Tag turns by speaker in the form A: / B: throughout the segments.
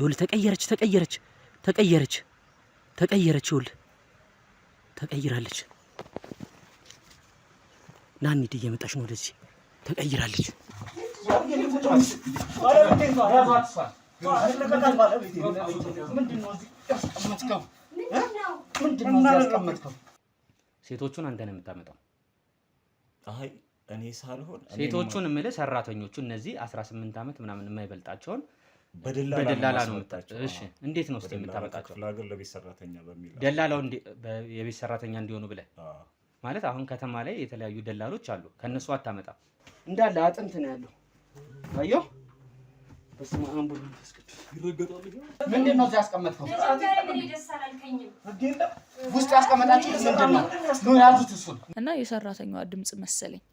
A: ይኸውልህ ተቀየረች ይኸውልህ ተቀይራለች። ና እንሂድ፣ እየመጣች ነው ወደዚህ። ተቀይራለች። ሴቶቹን አንተ ነው የምታመጣው?
B: አይ እኔ ሳልሆን
A: ሴቶቹን እምልህ ሰራተኞቹ እነዚህ 18 ዓመት ምናምን የማይበልጣቸውን በደላላ ነው የምታመጣው። እሺ እንዴት ነው እስቲ የምታመጣቸው?
B: ፍላጎት ለቤት ሰራተኛ በሚል
A: ደላላው የቤት ሰራተኛ እንዲሆኑ ብለህ ማለት አሁን ከተማ ላይ የተለያዩ ደላሎች አሉ። ከነሱ አታመጣም። እንዳለ አጥንት ነው ያለው። አየሁ። በስመ አብ ወወልድ ወመንፈስ ቅዱስ ይረገጣል። ምንድን ነው እዚህ ያስቀመጥከው? ውስጥ ያስቀመጣችሁት ምንድን ነው? ነው ያዙት እሱን
C: እና የሰራተኛዋ ድምጽ መሰለኝ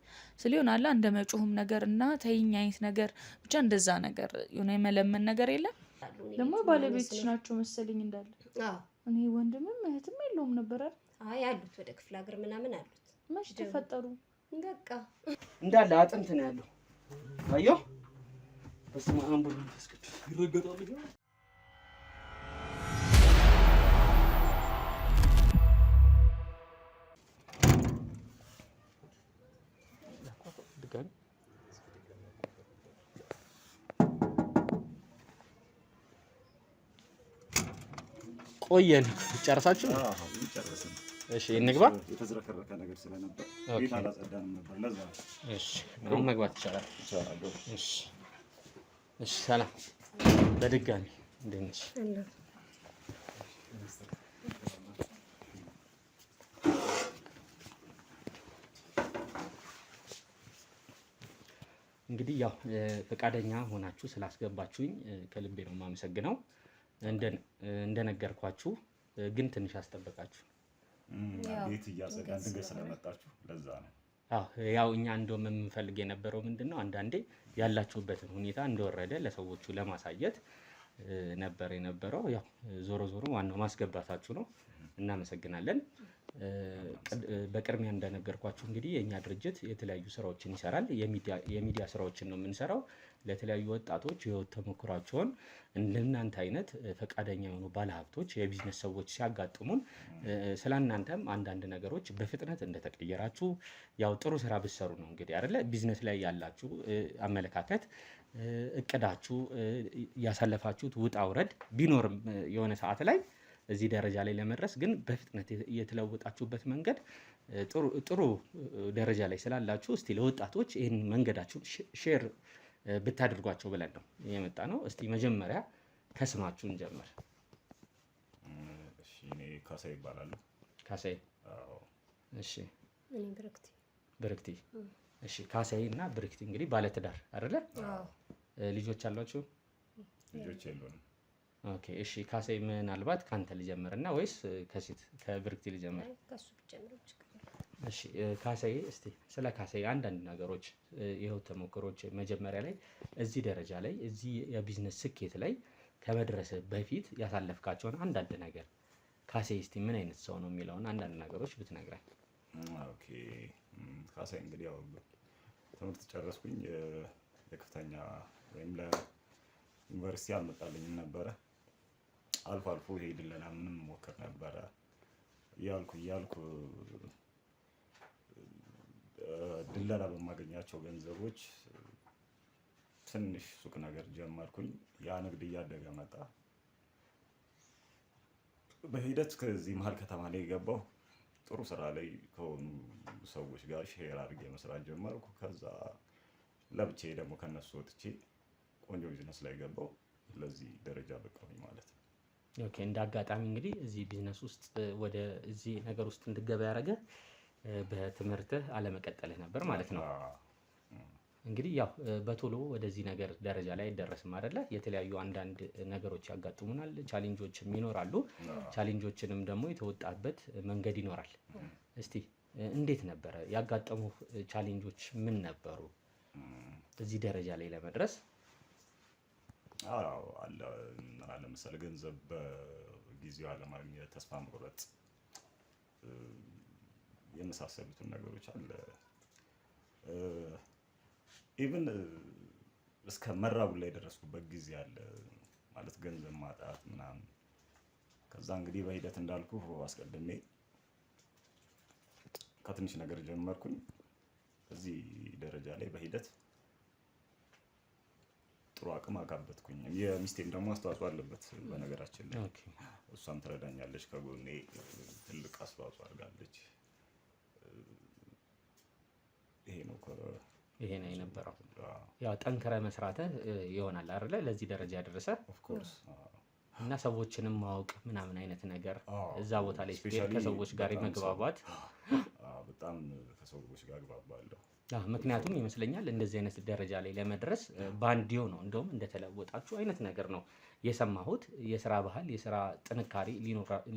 C: ስለሆነ አላ እንደ መጮህም ነገር እና ተይኝ አይነት ነገር ብቻ እንደዛ ነገር የሆነ የመለመን ነገር የለም። ደግሞ ባለቤትሽ ናቸው መሰለኝ እንዳለ። እኔ ወንድምም እህትም የለውም ነበር አይደል?
D: አይ አሉት፣ ወደ ክፍለ ሀገር ምናምን አሉት።
C: መች ተፈጠሩ?
D: በቃ
A: እንዳለ አጥንት ነው ያለው። አየሁ። በስመ አብ ወወልድ ወመንፈስ ቅዱስ ይረገጣል። ቆየን ጨርሳችሁ?
B: ጨርሰን
A: እሺ እንግባ።
B: የተዝረከረከ ነገር ስለነበር ቤት አላጸዳንም ነበር። ለዛ
A: እሺ አሁን መግባት ይቻላል። እሺ እሺ ሰላም በድጋሚ እንዴት ነሽ? እንግዲህ ያው ፈቃደኛ ሆናችሁ ስላስገባችሁኝ ከልቤ ነው የማመሰግነው። እንደነገርኳችሁ ግን ትንሽ አስጠበቃችሁ።
B: ቤት እያጸዳን ድንገት ስለመጣችሁ ለዛ ነው።
A: ያው እኛ እንደውም የምንፈልግ የነበረው ምንድነው አንዳንዴ ያላችሁበትን ሁኔታ እንደወረደ ለሰዎቹ ለማሳየት ነበር የነበረው። ያው ዞሮ ዋናው ማስገባታችሁ ነው። እናመሰግናለን። በቅድሚያ እንደነገርኳችሁ እንግዲህ የኛ ድርጅት የተለያዩ ስራዎችን ይሰራል። የሚዲያ ስራዎችን ነው የምንሰራው። ለተለያዩ ወጣቶች የህይወት ተሞክሯቸውን እንደናንተ አይነት ፈቃደኛ የሆኑ ባለሀብቶች፣ የቢዝነስ ሰዎች ሲያጋጥሙን ስለናንተም አንዳንድ ነገሮች በፍጥነት እንደተቀየራችሁ ያው ጥሩ ስራ ብትሰሩ ነው እንግዲህ አይደለ? ቢዝነስ ላይ ያላችሁ አመለካከት እቅዳችሁ ያሳለፋችሁት ውጣ ውረድ ቢኖርም የሆነ ሰዓት ላይ እዚህ ደረጃ ላይ ለመድረስ ግን በፍጥነት የተለወጣችሁበት መንገድ ጥሩ ደረጃ ላይ ስላላችሁ እስቲ ለወጣቶች ይህን መንገዳችሁን ሼር ብታደርጓቸው ብለን ነው የመጣ ነው። እስቲ መጀመሪያ ከስማችሁን ጀምር።
B: እሺ እኔ ካሳይ ይባላል።
A: ካሳይ?
B: አዎ።
D: እሺ እኔ ብርክቲ።
A: እሺ ካሳይ እና ብርክቲ እንግዲህ ባለትዳር አይደለ?
D: አዎ።
A: ልጆች አሏችሁ?
B: ልጆች የሉንም።
A: ኦኬ እሺ ካሳይ ምናልባት ካንተ ልጀምርና ወይስ ከብርክቲ ልጀምር?
D: ከሱ ብቻ
A: እሺ ካሳይ እስቲ ስለ ካሳይ አንዳንድ ነገሮች የህይወት ተሞክሮች መጀመሪያ ላይ እዚህ ደረጃ ላይ እዚህ የቢዝነስ ስኬት ላይ ከመድረስ በፊት ያሳለፍካቸውን አንዳንድ ነገር ካሳይ እስቲ ምን አይነት ሰው ነው የሚለውን አንዳንድ ነገሮች ብትነግረኝ።
B: ኦኬ ካሳይ እንግዲህ ያው ትምህርት ጨረስኩኝ። የከፍተኛ ወይም ለዩኒቨርሲቲ አልመጣልኝም ነበረ። አልፎ አልፎ ሄድልና ምንም ሞክር ነበረ እያልኩ ድለላ በማገኛቸው ገንዘቦች ትንሽ ሱቅ ነገር ጀመርኩኝ። ያ ንግድ እያደገ መጣ። በሂደት ከዚህ መሀል ከተማ ላይ ገባሁ። ጥሩ ስራ ላይ ከሆኑ ሰዎች ጋር ሼር አድርጌ መስራት ጀመርኩ። ከዛ ለብቻዬ ደግሞ ከነሱ ወጥቼ ቆንጆ ቢዝነስ ላይ ገባሁ። ለዚህ ደረጃ በቃሁኝ ማለት ነው።
A: ኦኬ እንደ አጋጣሚ እንግዲህ እዚህ ቢዝነስ ውስጥ ወደ እዚህ ነገር ውስጥ እንድትገባ ያደረገ በትምህርትህ አለመቀጠልህ ነበር ማለት ነው። እንግዲህ ያው በቶሎ ወደዚህ ነገር ደረጃ ላይ አይደረስም አይደለ? የተለያዩ አንዳንድ ነገሮች ያጋጥሙናል፣ ቻሌንጆችም ይኖራሉ። ቻሌንጆችንም ደግሞ የተወጣበት መንገድ ይኖራል። እስቲ እንዴት ነበረ ያጋጠሙ ቻሌንጆች ምን ነበሩ እዚህ ደረጃ ላይ ለመድረስ?
B: አዎ አለ ለምሳሌ ገንዘብ በጊዜው አለማግኘት፣ ተስፋ መቁረጥ የመሳሰሉትን ነገሮች አለ። ኢቭን እስከ መራቡ ላይ የደረስኩበት ጊዜ አለ። ማለት ገንዘብ ማጣት ምናምን። ከዛ እንግዲህ በሂደት እንዳልኩ አስቀድሜ ከትንሽ ነገር ጀመርኩኝ እዚህ ደረጃ ላይ በሂደት ጥሩ አቅም አካበትኩኝ። የሚስቴም ደግሞ አስተዋጽኦ አለበት በነገራችን ላይ። እሷም ትረዳኛለች፣ ከጎኔ ትልቅ አስተዋጽኦ አድርጋለች።
A: ይሄ ነው የነበረው። ያው ጠንክረ መስራትህ ይሆናል አይደለ ለዚህ ደረጃ ያደረሰ።
B: ኦፍኮርስ
A: እና ሰዎችንም ማወቅ ምናምን አይነት ነገር እዛ ቦታ ላይ ስትሄድ ከሰዎች ጋር መግባባት።
B: በጣም ከሰዎች ጋር እግባባለሁ።
A: ምክንያቱም ይመስለኛል እንደዚህ አይነት ደረጃ ላይ ለመድረስ ባንዲዮ ነው እንደውም እንደተለወጣችሁ አይነት ነገር ነው የሰማሁት። የስራ ባህል የስራ ጥንካሬ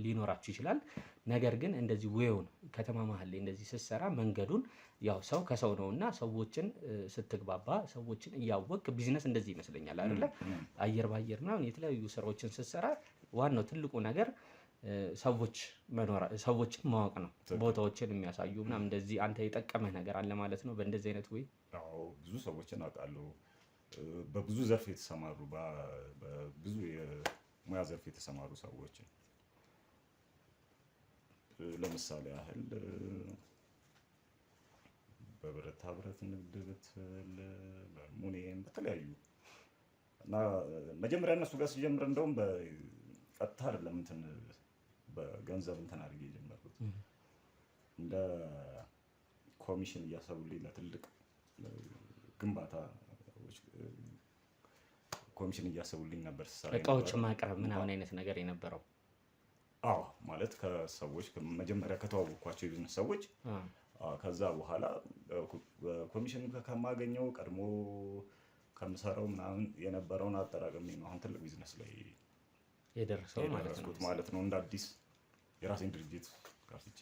A: ሊኖራችሁ ይችላል። ነገር ግን እንደዚህ ወይውን ከተማ መሀል ላይ እንደዚህ ስትሰራ መንገዱን ያው ሰው ከሰው ነውና ሰዎችን ስትግባባ ሰዎችን እያወቅ ቢዝነስ እንደዚህ ይመስለኛል አይደለ? አየር ባየር ምናምን የተለያዩ ስራዎችን ስትሰራ ዋናው ትልቁ ነገር ሰዎችን ማወቅ ነው። ቦታዎችን የሚያሳዩ ምናምን እንደዚህ አንተ የጠቀመህ ነገር አለ ማለት ነው በእንደዚህ አይነት ወይ?
B: አዎ ብዙ ሰዎችን አውቃለሁ። በብዙ ዘርፍ የተሰማሩ በብዙ የሙያ ዘርፍ የተሰማሩ ሰዎችን ለምሳሌ ያህል በብረታ ብረት ንግድ ብትል በአልሙኒየም በተለያዩ እና መጀመሪያ እነሱ ጋር ሲጀምር እንደውም በቀጥታ አይደለም እንትን በገንዘብ እንትን አድርጌ የጀመርኩት እንደ ኮሚሽን እያሰቡልኝ ለትልቅ ግንባታ ኮሚሽን እያሰቡልኝ ነበር ሲሰራ
A: እቃዎችን ማቅረብ ምናምን አይነት ነገር የነበረው።
B: አዎ ማለት ከሰዎች መጀመሪያ ከተዋወቅኳቸው የቢዝነስ ሰዎች ከዛ በኋላ ኮሚሽን ከማገኘው ቀድሞ ከምሰራው ምናምን የነበረውን አጠራቅሜ ነው አሁን ትልቅ ቢዝነስ ላይ
A: የደረሰው
B: ማለት ነው። እንደ አዲስ የራሴን ድርጅት ከፍቼ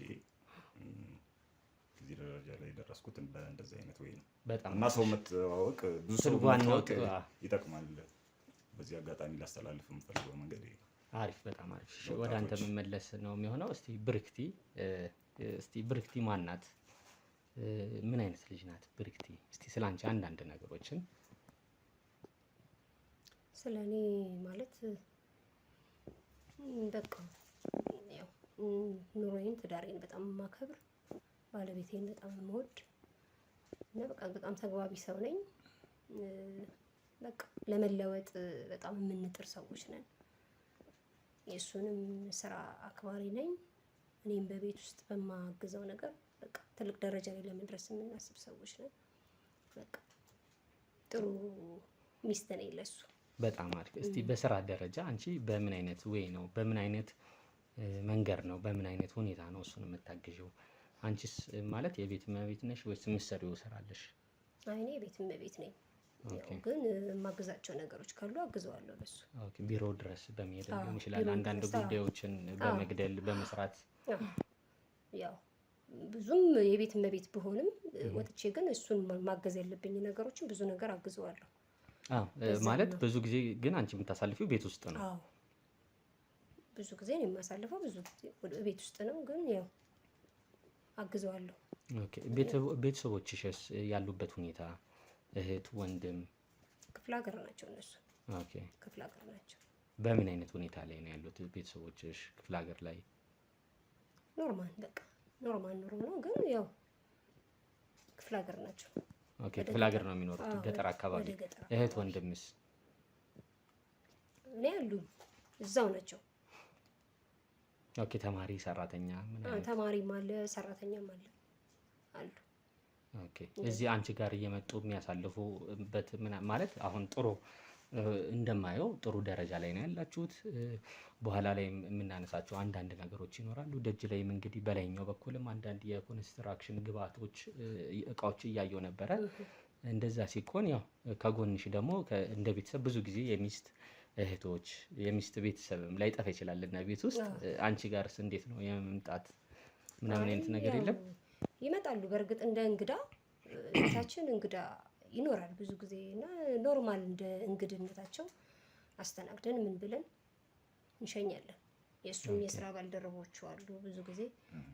B: እዚህ ደረጃ ላይ የደረስኩት እንደዚህ አይነት ወይ ነው። እና ሰው መተዋወቅ ብዙ ሰው መተዋወቅ ይጠቅማል። በዚህ አጋጣሚ ላስተላልፍ የምፈልገው መንገድ ይሄ ነው።
A: አሪፍ፣ በጣም አሪፍ። ወደ አንተ መመለስ ነው የሚሆነው። እስቲ ብርክቲ ማን ናት? ምን አይነት ልጅ ናት ብርክቲ? እስቲ ስላንቺ አንዳንድ ነገሮችን።
D: ስለኔ ማለት በቃ ያው ኑሮዬን ትዳሬን በጣም የማከብር ባለቤቴን በጣም የምወድ እና በቃ በጣም ተግባቢ ሰው ነኝ። በቃ ለመለወጥ በጣም የምንጥር ሰዎች ነን። የእሱንም ስራ አክባሪ ነኝ። እኔም በቤት ውስጥ በማግዘው ነገር በቃ ትልቅ ደረጃ ላይ ለመድረስ የምናስብ ሰዎች ነን። በቃ ጥሩ ሚስት ነኝ ለሱ።
A: በጣም አሪፍ። እስቲ በስራ ደረጃ አንቺ በምን አይነት ወይ ነው በምን አይነት መንገድ ነው በምን አይነት ሁኔታ ነው እሱን የምታግዢው? አንቺስ ማለት የቤት እመቤት ነሽ ወይስ የምትሰሪው ስራ አለሽ?
D: እኔ የቤት እመቤት ነኝ። ግን የማግዛቸው ነገሮች ካሉ አግዘዋለሁ ለሱ።
A: ቢሮ ድረስ በመሄድ ሊሆን ይችላል፣ አንዳንድ ጉዳዮችን በመግደል በመስራት።
D: ያው ብዙም የቤት እመቤት ብሆንም ወጥቼ ግን እሱን ማገዝ ያለብኝ ነገሮችን ብዙ ነገር አግዘዋለሁ።
A: ማለት ብዙ ጊዜ ግን አንቺ የምታሳልፊው ቤት ውስጥ ነው?
D: አዎ ብዙ ጊዜ ነው የማሳልፈው፣ ብዙ ጊዜ ቤት ውስጥ ነው። ግን ያው አግዘዋለሁ።
A: ቤተሰቦችሽስ ያሉበት ሁኔታ? እህት ወንድም?
D: ክፍለ ሀገር ናቸው እነሱ። ክፍለ ሀገር ናቸው።
A: በምን አይነት ሁኔታ ላይ ነው ያሉት ቤተሰቦችሽ ክፍለ ሀገር ላይ?
D: ኖርማል በቃ ኖርማል ኑሮ ነው። ግን ያው ክፍለ ሀገር ናቸው።
A: ክፍለ ሀገር ነው የሚኖሩት፣ ገጠር አካባቢ። እህት ወንድምስ?
D: እኔ አሉ እዛው ናቸው።
A: ተማሪ ሰራተኛ?
D: ተማሪም አለ ሰራተኛም አለ አሉ።
A: እዚህ አንቺ ጋር እየመጡ የሚያሳልፉበት ማለት አሁን ጥሩ እንደማየው ጥሩ ደረጃ ላይ ነው ያላችሁት። በኋላ ላይ የምናነሳቸው አንዳንድ ነገሮች ይኖራሉ። ደጅ ላይም እንግዲህ በላይኛው በኩልም አንዳንድ የኮንስትራክሽን ግብአቶች እቃዎች እያየው ነበረ። እንደዛ ሲኮን ያው ከጎንሽ ደግሞ እንደ ቤተሰብ ብዙ ጊዜ የሚስት እህቶች የሚስት ቤተሰብም ላይጠፋ ይችላል እና ቤት ውስጥ አንቺ ጋርስ እንዴት ነው የመምጣት ምናምን አይነት ነገር የለም?
D: ይመጣሉ። በእርግጥ እንደ እንግዳ ቤታችን እንግዳ ይኖራል ብዙ ጊዜ እና ኖርማል እንደ እንግድነታቸው አስተናግደን ምን ብለን እንሸኛለን። የእሱም የስራ ባልደረቦቹ አሉ፣ ብዙ ጊዜ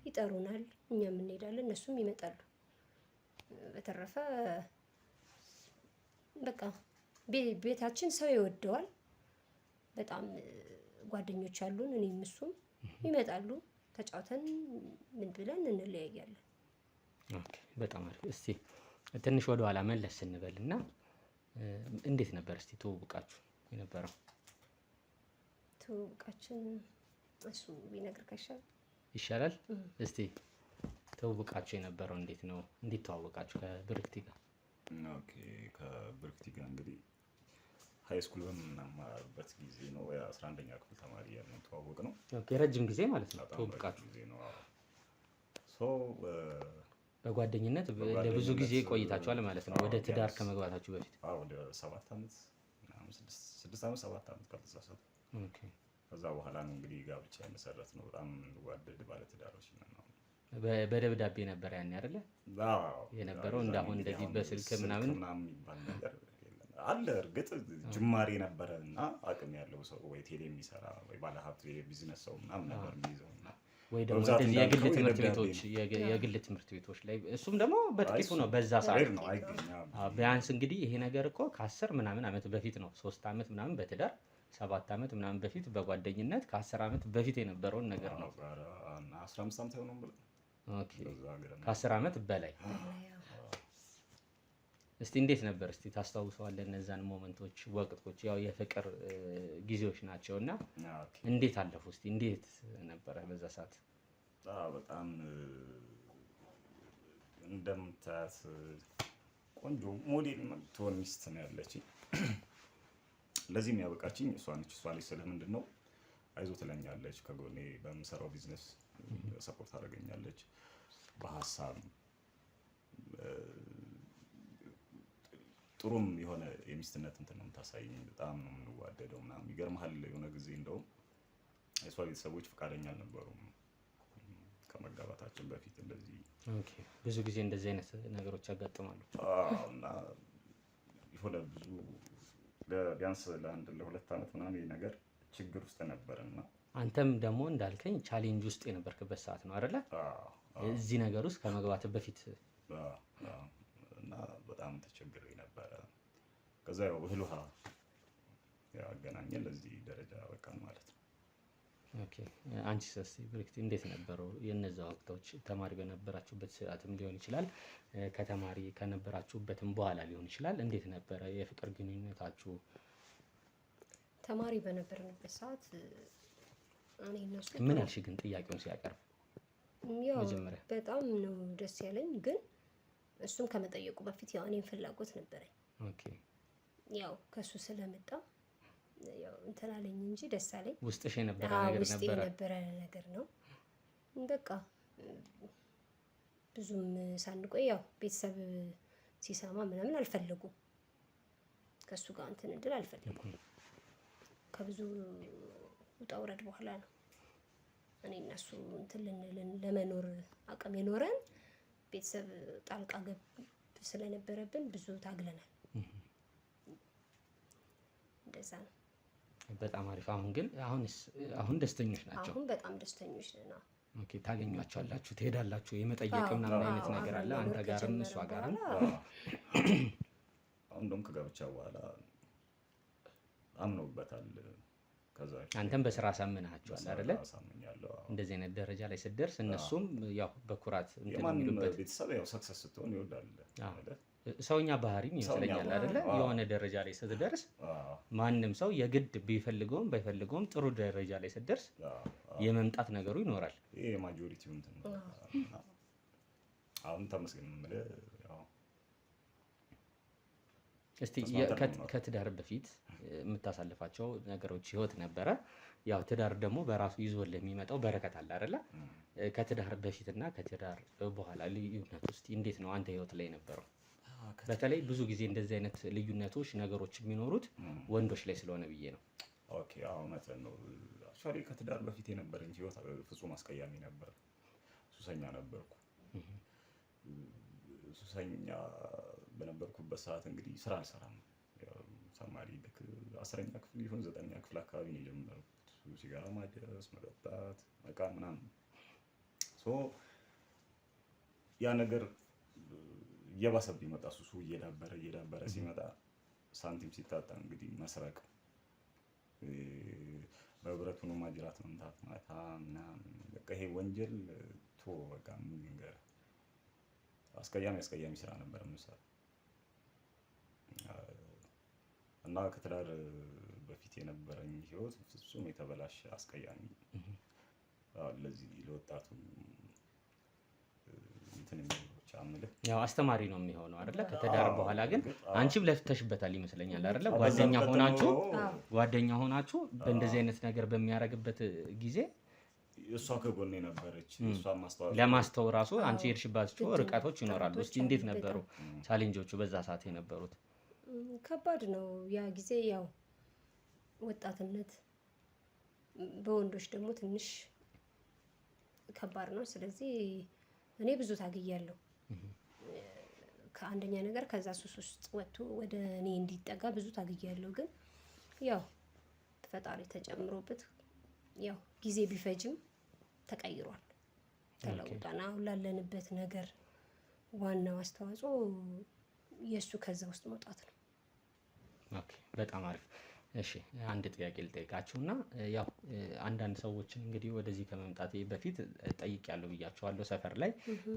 D: ይጠሩናል፣ እኛም እንሄዳለን፣ እነሱም ይመጣሉ። በተረፈ በቃ ቤታችን ሰው ይወደዋል። በጣም ጓደኞች አሉን። እኔም እሱም ይመጣሉ፣ ተጫውተን ምን ብለን እንለያያለን።
A: ኦኬ በጣም አሪፍ። እስቲ ትንሽ ወደ ኋላ መለስ ስንበልና እንዴት ነበር እስቲ ትውውቃችሁ የነበረው?
D: ትውውቃችን እሱ ቢነግር
A: ይሻላል። እስቲ ትውውቃችሁ የነበረው እንዴት ነው? እንዴት ተዋወቃችሁ ከብርክቲ ጋር?
B: ኦኬ ከብርክቲ ጋር እንግዲህ ሃይ ስኩል በምንማርበት ጊዜ ነው። የ11ኛ ክፍል ተማሪ ያለን ተዋወቅ ነው።
A: ኦኬ ረጅም ጊዜ ማለት ነው ተዋወቃችሁ?
B: ጊዜ ነው።
A: በጓደኝነት ለብዙ ጊዜ ቆይታችኋል ማለት ነው፣ ወደ ትዳር ከመግባታችሁ በፊት?
B: ወደ 7 ዓመት 6 ዓመት 7 ዓመት ካልተሳሳትኩ።
A: ኦኬ
B: ከዛ በኋላ ነው እንግዲህ ጋብቻ የመሰረት ነው። በጣም ጓደድ ባለ ትዳሮች ነን ነው።
A: በደብዳቤ ነበር ያኔ አይደለ የነበረው? እንዳሁን እንደዚህ በስልክ ምናምን
B: የሚባል ነገር አለ። እርግጥ ጅማሬ ነበረ እና አቅም ያለው ሰው ወይ ቴሌ የሚሰራ ወይ ባለሀብት የቢዝነስ ሰው ምናምን ነበር የሚይዘው እና
A: ወይ ደግሞ እንደዚህ የግል ትምህርት ቤቶች ላይ እሱም ደግሞ በጥቂቱ ነው በዛ ሰዓት
B: ነው አይገኛ።
A: ቢያንስ እንግዲህ ይሄ ነገር እኮ ከ10 ምናምን ዓመት በፊት ነው። 3 ዓመት ምናምን በትዳር 7 ዓመት ምናምን በፊት በጓደኝነት ከ10 ዓመት በፊት የነበረውን ነገር ነው።
B: 15 ዓመት ነው ብለ
A: ኦኬ ከ10 ዓመት በላይ። እስቲ እንዴት ነበር እስቲ ታስታውሰዋለህ እነዛን ሞመንቶች ወቅቶች? ያው የፍቅር ጊዜዎች ናቸውና እንዴት አለፉ? እስቲ እንዴት ነበረ በዛ ሰዓት?
B: በጣም እንደምታያት ቆንጆ ሞዴል የምትሆን ሚስት ነው ያለችኝ። ለዚህም ያበቃችኝ እሷ ነች። እሷ ላይ ስለምንድን ነው አይዞ ትለኛለች፣ ከጎኔ በምሰራው ቢዝነስ ሰፖርት ታደርገኛለች፣ በሀሳብ ጥሩም የሆነ የሚስትነት እንትን ነው የምታሳይኝ። በጣም ነው የምንዋደደው ምናምን። ይገርምሃል የሆነ ጊዜ እንደውም የእሷ ቤተሰቦች ፈቃደኛ አልነበሩም ከመጋባታችን በፊት እንደዚህ።
A: ኦኬ ብዙ ጊዜ እንደዚህ አይነት ነገሮች ያጋጥማሉ።
B: እና የሆነ ብዙ ቢያንስ ለ2 ዓመት ምናምን ነገር ችግር ውስጥ ነበርና
A: አንተም ደግሞ እንዳልከኝ ቻሌንጅ ውስጥ የነበርክበት ሰዓት ነው አይደለ? እዚህ ነገር ውስጥ ከመግባት በፊት
B: እና በጣም ተቸግሬ ነበረ። ከዛ ያው እህል ውሃ ያገናኘን ለዚህ ደረጃ በቃን ማለት ነው።
A: ኦኬ አንቺስ እስኪ ብርክቲ እንዴት ነበረው የነዛ ወቅቶች? ተማሪ በነበራችሁበት ሰዓትም ሊሆን ይችላል፣ ከተማሪ ከነበራችሁበትም በኋላ ሊሆን ይችላል። እንዴት ነበረ የፍቅር ግንኙነታችሁ?
D: ተማሪ በነበርንበት ሰዓት እኔ እነሱ
A: ምን አልሽ ግን ጥያቄውን ሲያቀርብ?
D: ያው በጣም ነው ደስ ያለኝ፣ ግን እሱም ከመጠየቁ በፊት ያው እኔም ፍላጎት ነበረኝ።
A: ኦኬ
D: ያው ከሱ ስለመጣ ያው እንትን አለኝ እንጂ ደስ አለኝ።
A: ውስጥሽ የነበረ ነገር
D: ውስጥ የነበረ ነገር ነው። በቃ ብዙም ሳንቆይ ያው ቤተሰብ ሲሰማ ምናምን አልፈለጉም፣ ከሱ ጋር እንትን እንድል አልፈለጉም። ከብዙ ውጣ ውረድ በኋላ ነው እኔ እነሱ እንትን ለመኖር አቅም የኖረን። ቤተሰብ ጣልቃ ገብ ስለነበረብን ብዙ ታግለናል። እንደዛ ነው።
A: በጣም አሪፍ። አሁን ግን አሁን ደስተኞች ናቸው?
D: አሁን በጣም ደስተኞች ነን።
A: ኦኬ ታገኟቸዋላችሁ፣ ትሄዳላችሁ፣ የመጠየቅ ምናምን አይነት ነገር አለ አንተ ጋርም እሷ ጋርም?
B: አሁን ደግሞ ከጋብቻ በኋላ አምነውበታል። ከዛ
A: አንተም በስራ አሳምናቸዋል አይደለ? እንደዚህ አይነት ደረጃ ላይ ስትደርስ እነሱም ያው በኩራት እንትን የሚሉበት።
B: ቤተሰብ ያው ሰክሰስ ስትሆን ይወዳል አይደል?
A: ሰውኛ ባህሪም ይመስለኛል አይደለ? የሆነ ደረጃ ላይ ስትደርስ ማንም ሰው የግድ ቢፈልገውም ባይፈልገውም ጥሩ ደረጃ ላይ ስትደርስ የመምጣት ነገሩ ይኖራል።
B: ይሄ የማጆሪቲው እንትን ነው። አሁን ተመስገን የምልህ ያው እስቲ
A: ከትዳር በፊት የምታሳልፋቸው ነገሮች ህይወት ነበረ። ያው ትዳር ደግሞ በራሱ ይዞልህ የሚመጣው በረከት አለ አይደለ? ከትዳር በፊትና ከትዳር በኋላ ልዩነት ውስጥ እንዴት ነው አንተ ህይወት ላይ ነበረው? በተለይ ብዙ ጊዜ እንደዚህ አይነት ልዩነቶች ነገሮች የሚኖሩት ወንዶች ላይ ስለሆነ ብዬ ነው።
B: ኦኬ አዎ መጠን ነው። አክቹዋሊ ከትዳር በፊት የነበረኝ ህይወት ፍጹም አስቀያሚ ነበር። ሱሰኛ ነበርኩ። ሱሰኛ በነበርኩበት ሰዓት እንግዲህ ስራ አልሰራም። ተማሪ ልክ 10ኛ ክፍል ይሁን 9ኛ ክፍል አካባቢ ነው የጀመርኩት ሲጋራ ማጨስ፣ መጠጣት፣ መቃም ምናምን። ያ ነገር እየባሰብኝ መጣ። ሱሱ እየዳበረ ሲመጣ ሳንቲም ሲታጣ እንግዲህ መስረቅ በብረቱ ነው ማጅራት መምታት ማታ ምናምን በቃ ይሄ ወንጀል በቃ ምን ልንገርህ አስቀያሚ ስራ ነበር የምሰራው እና ከትዳር በፊት የነበረኝ ህይወት ፍጹም የተበላሸ አስቀያሚ ለዚህ ለወጣቱ እንትን የሚሉት አምልህ
A: ያው አስተማሪ ነው የሚሆነው አይደለ? ከተዳር በኋላ ግን አንቺም ለፍተሽበታል ይመስለኛል አይደለ? ጓደኛ ሆናችሁ በእንደዚህ አይነት ነገር በሚያደርግበት ጊዜ
B: እሷ ከጎኔ ነበረች። እሷ
A: ለማስተው ራሱ አንቺ የሄድሽባቸው ርቀቶች ይኖራሉ። እስቲ እንዴት ነበሩ ቻሌንጆቹ በዛ ሰዓት የነበሩት?
D: ከባድ ነው ያ ጊዜ። ያው ወጣትነት በወንዶች ደግሞ ትንሽ ከባድ ነው። ስለዚህ እኔ ብዙ ታግያለሁ። ከአንደኛ ነገር ከዛ ሱስ ውስጥ ወጥቶ ወደ እኔ እንዲጠጋ ብዙ ታግያለሁ። ግን ያው ፈጣሪ ተጨምሮበት ያው ጊዜ ቢፈጅም ተቀይሯል፣ ተለውጧል። አሁን ላለንበት ነገር ዋናው አስተዋጽኦ የእሱ ከዛ ውስጥ መውጣት ነው።
A: ኦኬ፣ በጣም አሪፍ። እሺ አንድ ጥያቄ ልጠይቃችሁና ያው አንዳንድ ሰዎችን እንግዲህ ወደዚህ ከመምጣቴ በፊት ጠይቄያለሁ ብያቸዋለሁ። ሰፈር ላይ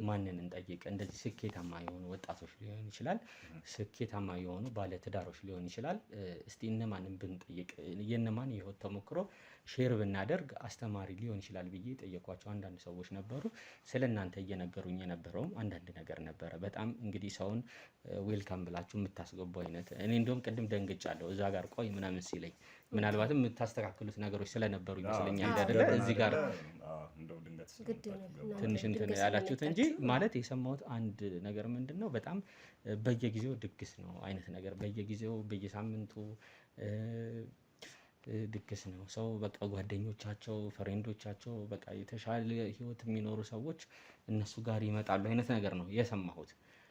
A: ማንን እንጠይቅ? እንደዚህ ስኬታማ የሆኑ ወጣቶች ሊሆን ይችላል፣ ስኬታማ የሆኑ ባለትዳሮች ሊሆን ይችላል። እስቲ እነማንን ብንጠይቅ የእነማን የህይወት ተሞክሮ ሼር ብናደርግ አስተማሪ ሊሆን ይችላል ብዬ ጠየኳቸው። አንዳንድ ሰዎች ነበሩ። ስለ እናንተ እየነገሩኝ የነበረውም አንዳንድ ነገር ነበረ። በጣም እንግዲህ ሰውን ዌልካም ብላችሁ የምታስገቡ አይነት እኔ እንደውም ቅድም ደንግጫለሁ እዛ ጋር ቆይ ምናምን ሲለኝ ምናልባትም የምታስተካክሉት ነገሮች ስለነበሩ ይመስለኛል አይደለ? እዚህ ጋር ትንሽ እንትን ያላችሁት እንጂ ማለት የሰማሁት አንድ ነገር ምንድን ነው በጣም በየጊዜው ድግስ ነው አይነት ነገር በየጊዜው በየሳምንቱ ድግስ ነው። ሰው በቃ ጓደኞቻቸው ፍሬንዶቻቸው በቃ የተሻለ ህይወት የሚኖሩ ሰዎች እነሱ ጋር ይመጣሉ አይነት ነገር ነው የሰማሁት።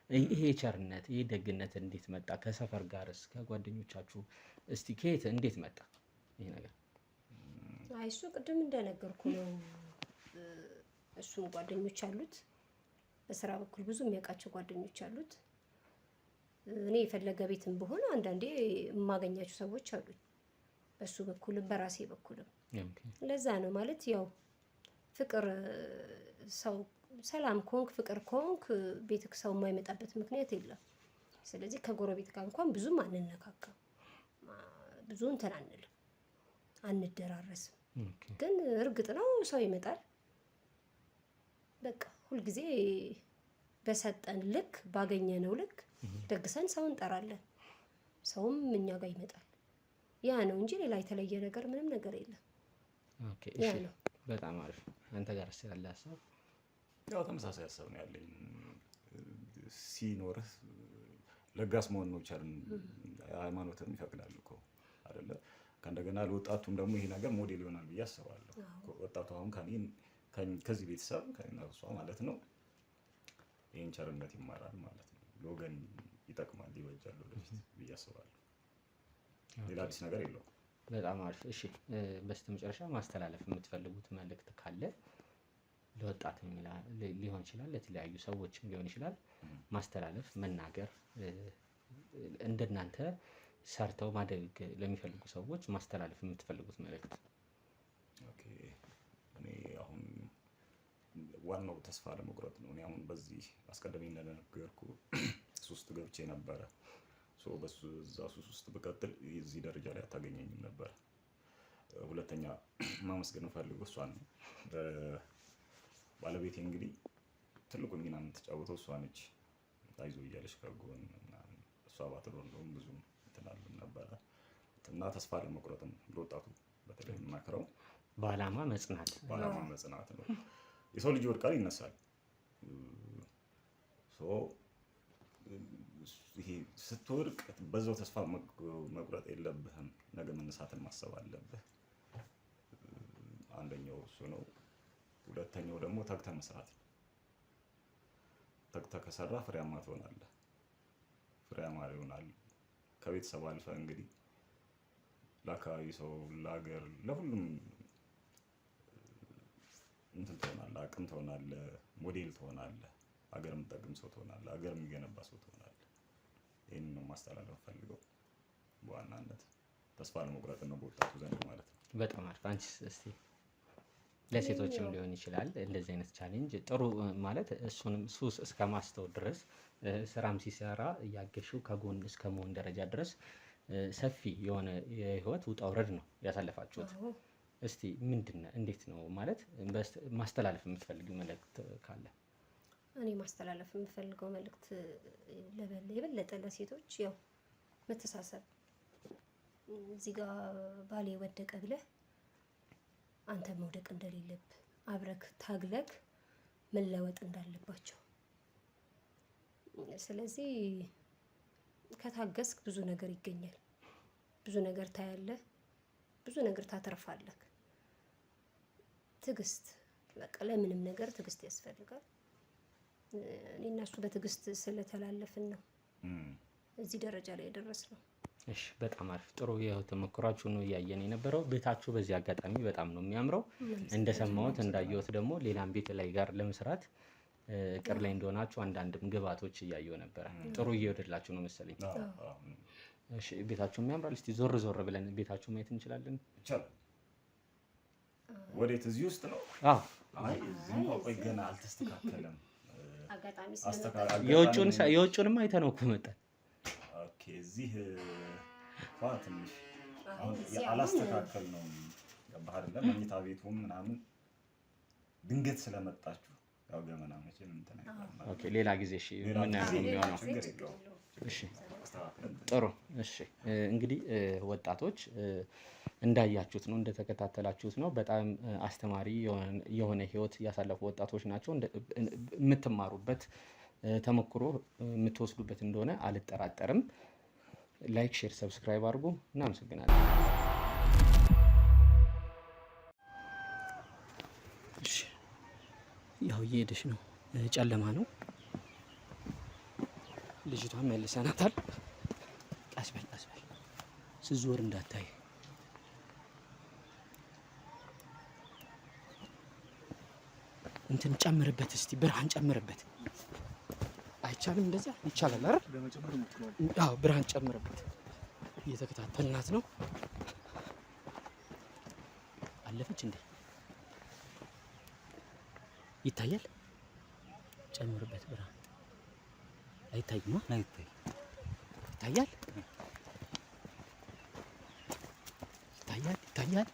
A: ይሄ ቸርነት ይሄ ደግነት እንዴት መጣ? ከሰፈር ጋርስ ከጓደኞቻችሁ እስቲ ከየት እንዴት መጣ ይሄ ነገር?
D: አይ እሱ ቅድም እንደነገርኩ ነው። እሱም ጓደኞች አሉት፣ በስራ በኩል ብዙ የሚያውቃቸው ጓደኞች አሉት። እኔ የፈለገ ቤትም በሆነ አንዳንዴ የማገኛቸው ሰዎች አሉኝ፣ በሱ በኩልም በራሴ በኩልም። ለዛ ነው ማለት ያው ፍቅር ሰው ሰላም ኮንክ ፍቅር ኮንክ ቤትክ ሰው የማይመጣበት ምክንያት የለም። ስለዚህ ከጎረቤት ጋር እንኳን ብዙም አንነካካም፣ ብዙ እንትን አንልም፣ አንደራረስም። ግን እርግጥ ነው ሰው ይመጣል። በቃ ሁልጊዜ በሰጠን ልክ ባገኘነው ልክ ደግሰን ሰው እንጠራለን፣ ሰውም እኛ ጋር ይመጣል። ያ ነው እንጂ ሌላ የተለየ ነገር ምንም ነገር የለም።
A: ኦኬ፣ እሺ፣ በጣም አሪፍ። አንተ ጋር ያለ ሀሳብ?
B: ያው ተመሳሳይ ሀሳብ ነው ያለኝ። ሲኖርህ ለጋስ መሆን ነው ቸርን፣ ሃይማኖትም ይፈቅዳል እኮ አይደለ? ከእንደገና ለወጣቱም ደግሞ ይሄ ነገር ሞዴል ይሆናል ብዬ አስባለሁ። ወጣቱ አሁን ከዚህ ቤተሰብ ከእሷ ማለት ነው ይህን ቸርነት ይማራል ማለት ነው። ለወገን ይጠቅማል፣ ይበጃል ወደፊት ብዬ አስባለሁ። ሌላ አዲስ ነገር የለውም።
A: በጣም አሪፍ። እሺ በስተመጨረሻ ማስተላለፍ የምትፈልጉት መልእክት ካለ ለወጣት ሊሆን ይችላል፣ ለተለያዩ ሰዎችም ሊሆን ይችላል፣ ማስተላለፍ መናገር እንደናንተ ሰርተው ማደግ ለሚፈልጉ ሰዎች ማስተላለፍ የምትፈልጉት መልእክት?
B: ኦኬ፣ እኔ አሁን ዋናው ተስፋ ለመቁረጥ ነው። እኔ አሁን በዚህ አስቀድሜ እንደነገርኩ ሱስ ውስጥ ገብቼ ነበረ። በዛ ሱስ ውስጥ ብቀጥል እዚህ ደረጃ ላይ አታገኘኝም ነበር። ሁለተኛ ማመስገን ፈልገው እሷን ነው። ባለቤቴ እንግዲህ ትልቁ ሚና የምትጫወተው እሷ ነች። አይዞህ እያለች ከጎን ምናምን እሷ ባትኖር እንደውም ብዙ እንትን አልልም ነበረ እና ተስፋ ለመቁረጥም ለወጣቱ በተለይ የምመክረው
A: በዓላማ መጽናት
B: ነው። የሰው ልጅ ይወድቃል፣ ይነሳል። ይሄ ስትወድቅ በዛው ተስፋ መቁረጥ የለብህም። ነገ መነሳትን ማሰብ አለብህ። አንደኛው እሱ ነው። ሁለተኛው ደግሞ ተግተህ መስራት። ተግተህ ከሰራ ፍሬያማ ትሆናለህ። ፍሬያማ ይሆናል። ከቤተሰብ አልፈህ እንግዲህ ለአካባቢ ሰው፣ ለሀገር፣ ለሁሉም እንትን ትሆናለህ፣ አቅም ትሆናለህ፣ ሞዴል ትሆናለህ፣ ሀገር የምትጠቅም ሰው ትሆናለህ፣ ሀገር የሚገነባ ሰው ትሆናለህ። ይህንን ነው ማስተላለፍ ፈልገው በዋናነት። ተስፋ ለመቁረጥ ነው በወጣቱ ዘንድ ማለት ነው።
A: በጣም አሪፍ። አንቺስ እስቲ? ለሴቶችም ሊሆን ይችላል እንደዚህ አይነት ቻሌንጅ ጥሩ ማለት እሱንም ሱስ እስከ ማስተው ድረስ ስራም ሲሰራ እያገሽው ከጎን እስከ መሆን ደረጃ ድረስ ሰፊ የሆነ የህይወት ውጣ ውረድ ነው ያሳለፋችሁት። እስቲ ምንድነው እንዴት ነው ማለት ማስተላለፍ የምትፈልጊው መልእክት ካለ?
D: እኔ ማስተላለፍ የምፈልገው መልእክት የበለጠ ለሴቶች ያው መተሳሰብ፣ እዚህ ጋር ባሌ ወደቀ ብለህ አንተ መውደቅ እንደሌለብህ አብረክ ታግለክ መለወጥ እንዳለባቸው። ስለዚህ ከታገስክ ብዙ ነገር ይገኛል፣ ብዙ ነገር ታያለህ፣ ብዙ ነገር ታተርፋለህ። ትዕግስት በቃ ለምንም ነገር ትዕግስት ያስፈልጋል። እኔ እና እሱ በትዕግስት ስለተላለፍን ነው እዚህ ደረጃ ላይ የደረስነው።
A: እሺ በጣም አሪፍ ጥሩ የህይወት ተሞክሯችሁ ነው እያየን የነበረው። ቤታችሁ በዚህ አጋጣሚ በጣም ነው የሚያምረው። እንደሰማሁት እንዳየሁት ደግሞ ሌላም ቤት ላይ ጋር ለመስራት ቅር ላይ እንደሆናችሁ አንዳንድም ግባቶች እያየሁ ነበረ። ጥሩ እየወደድላችሁ ነው መሰለኝ። እሺ ቤታችሁ ያምራል። እስቲ ዞር ዞር ብለን ቤታችሁ ማየት እንችላለን?
B: ይቻላል። ወዴት? እዚህ ውስጥ ነው?
A: አዎ።
B: አይ እዚህ እንኳን ቆይ ገና አልተስተካከለም።
D: አጋጣሚ
A: የውጭውንም አይተህ ነው እኮ መጣን።
B: ኦኬ እዚህ ትንሽ አሁን አላስተካከል ነው ገባህ አይደለም? መኝታ ቤቱም ምናምን ድንገት ስለመጣችሁ ያው ገመና መቼም እንትን አይባልም።
A: ኦኬ ሌላ ጊዜ እሺ ምን ያህል ነው የሚሆነው? እሺ ጥሩ። እሺ እንግዲህ ወጣቶች እንዳያችሁት ነው እንደተከታተላችሁት ነው። በጣም አስተማሪ የሆነ ህይወት ያሳለፉ ወጣቶች ናቸው። የምትማሩበት ተሞክሮ የምትወስዱበት እንደሆነ አልጠራጠርም። ላይክ፣ ሼር፣ ሰብስክራይብ አድርጉ። እናመሰግናለን። እሺ ያው እየሄደች ነው፣ ጨለማ ነው። ልጅቷን መልሰናታል። ቀስ በል ስትዞር እንዳታይ። እንትን ጨምርበት እስቲ፣ ብርሃን ጨምርበት። አይቻልም? እንደዚያ ይቻላል አይደል? አዎ ብርሃን ጨምርበት። እየተከታተልናት ነው። አለፈች እንዴ? ይታያል? ጨምርበት ብርሃን። አይታይማ? አይታይ። ይታያል? ይታያል?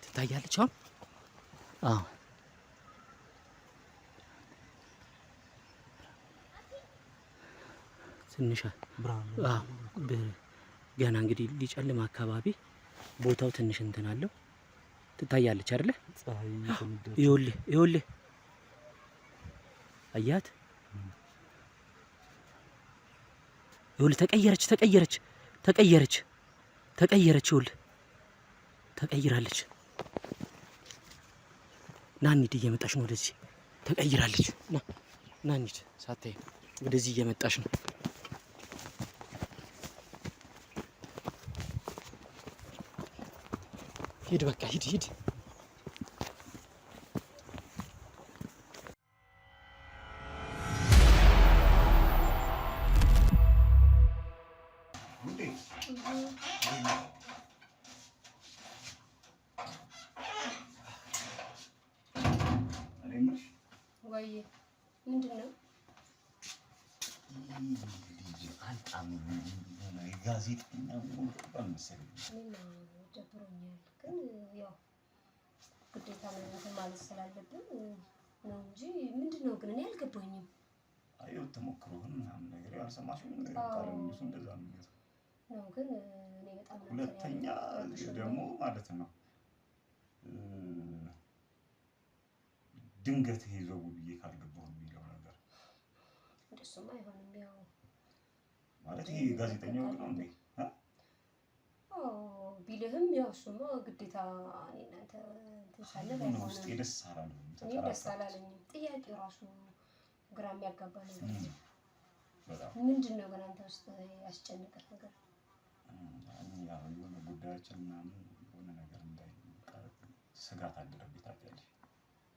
A: ትታያለች አሁን? አዎ ትንሽ ገና እንግዲህ ሊጨልም አካባቢ ቦታው ትንሽ እንትን አለው። ትታያለች አይደለ? ይኸውልህ አያት? ይኸውልህ ተቀየረች። ይኸውልህ ተቀይራለች። ና እንሂድ፣ እየመጣች ነው ወደዚህ። ተቀይራለች። ና እንሂድ፣ ሳታይ ወደዚህ እየመጣች ነው። ሂድ በቃ ሂድ።
D: ወይ ምንድን ነው?
B: ጋዜጠኛ መሰለኝ
D: ደብሮኛል፣ ግን ያው ግዴታ እንትን ማለት ስላለብን ነው እንጂ ምንድን ነው ግን እኔ አልገባኝም።
B: አየሁ ተሞክሮህን ምናምን ነገር ያልሰማሽው እንደዛ
D: ነው። ግን እኔ በጣም
B: ሁለተኛ ደግሞ ማለት ነው ድንገት ይዘው ብዬ ካልገባሁ የሚለው ነገር
D: እንደሱማ አይሆንም። ያው
B: ማለት ይሄ ጋዜጠኛው ነው እንዴ?
D: ቢልህም ያው እሱማ ግዴታ እኔ እናንተ እንትን ሳለ
B: ውስጥ ደስ አላለኝም።
D: እኔ ደስ አላለኝም። ጥያቄው ራሱ ግራ የሚያጋባ ነገር ነው። ምንድን ነው ግን አንተ ውስጥ ያስጨነቀህ ነገር?
B: ያው የሆነ ጉዳያችን ምናምን የሆነ ነገር ስጋት አደረብኝ። ታውቂያለሽ?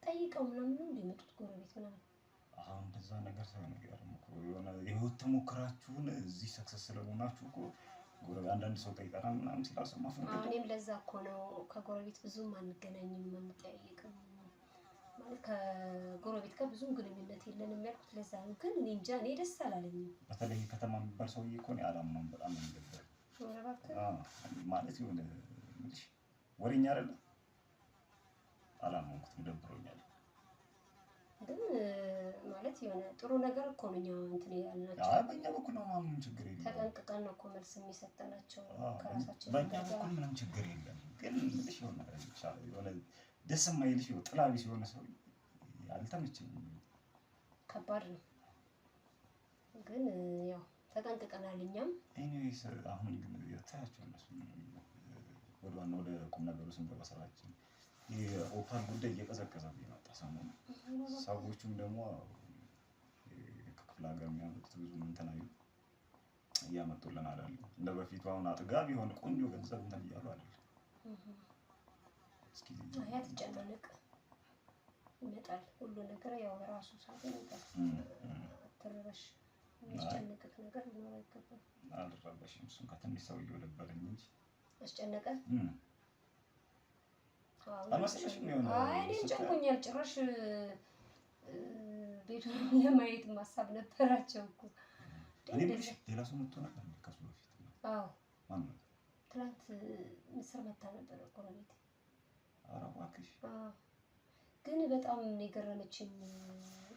D: ጠይቀው ምናምን ነው እንደመጡት ጎረቤት ምናምን?
B: አሁን እንደዛ ነገር ሳይሆን አይቀርም እኮ የሆነ የህይወት ተሞክራችሁን እዚህ ሰክሰስ ስለሆናችሁ እኮ ጎረቤት አንዳንድ ሰው ጠይቀናል ምናምን ሲል አልሰማሽም?
D: እኔም ለዛ እኮ ነው ከጎረቤት ብዙም አንገናኝም አንጠያየቅም ማለት ከጎረቤት ጋር ብዙም ግንኙነት የለንም ያልኩት ለዛ ነው። ግን እኔ እንጃ እኔ ደስ አላለኝም።
B: በተለይ ከተማ የሚባል ሰውዬ እኮ እኔ አላምነውም። በጣም ነው የሚደብረው ማለት የሆነ እንግዲህ ወሬኛ አይደለ አላመንኩትም፣ ደብሮኛል።
D: ግን ማለት የሆነ ጥሩ ነገር እኮ ነው እኛ እንትን ያልናቸው።
B: አይ በእኛ በኩል ነው ምንም ችግር የለም።
D: ተጠንቅቀን ነው እኮ መልስ የሚሰጠናቸው ከራሳችን።
B: በእኛ በኩል ምንም ችግር የለም። ግን ምንሽ የሆነ ደስ የማይልሽ ጥላ ቢስ የሆነ ሰው አልተመቸኝም።
D: ከባድ ነው። ግን ያው ተጠንቅቀናል እኛም።
B: ኤኒዌይስ አሁን ግን ታያቸው እነሱ ወደ ዋናው ወደ ቁም ነገሩ ስንገባ ስራችን የኦፓል ጉዳይ እየቀዘቀዘ ቢመጣ ሰሞኑን ሰዎቹም ደግሞ ከክፍለ ሀገር የሚያመጡት ብዙ እንትን አይሉ እያመጡልን አይደለም። እንደ በፊቱ አሁን አጥጋቢ የሆነ ቆንጆ ገንዘብ እንትን እያሉ አይደለም። እስኪ
D: አትጨናነቅ፣ ይመጣል ሁሉ ነገር ያው በራሱ ሰዓት ይመጣል። አትረበሽ፣ የሚያስጨንቅህ ነገር ሊኖር አይገባም።
B: አልረበሽም። እሱን ከትንሽ ሰውዬው ደበረኝ እንጂ
D: አስጨነቀ
B: አልመሰለሽም? የሆነ
D: እኔም ጨንቆኛል። ጭራሽ ቤቱን ለማየት ማሳብ ነበራቸው እኮ።
B: እኔ ብለሽ ሌላ ሰው መጥቶ ነበር ከሱ በፊት።
D: አዎ
B: ማነው?
D: ትናንት ምስር መታ ነበር ጎረቤት።
B: ኧረ እባክሽ።
D: ግን በጣም የገረመችኝ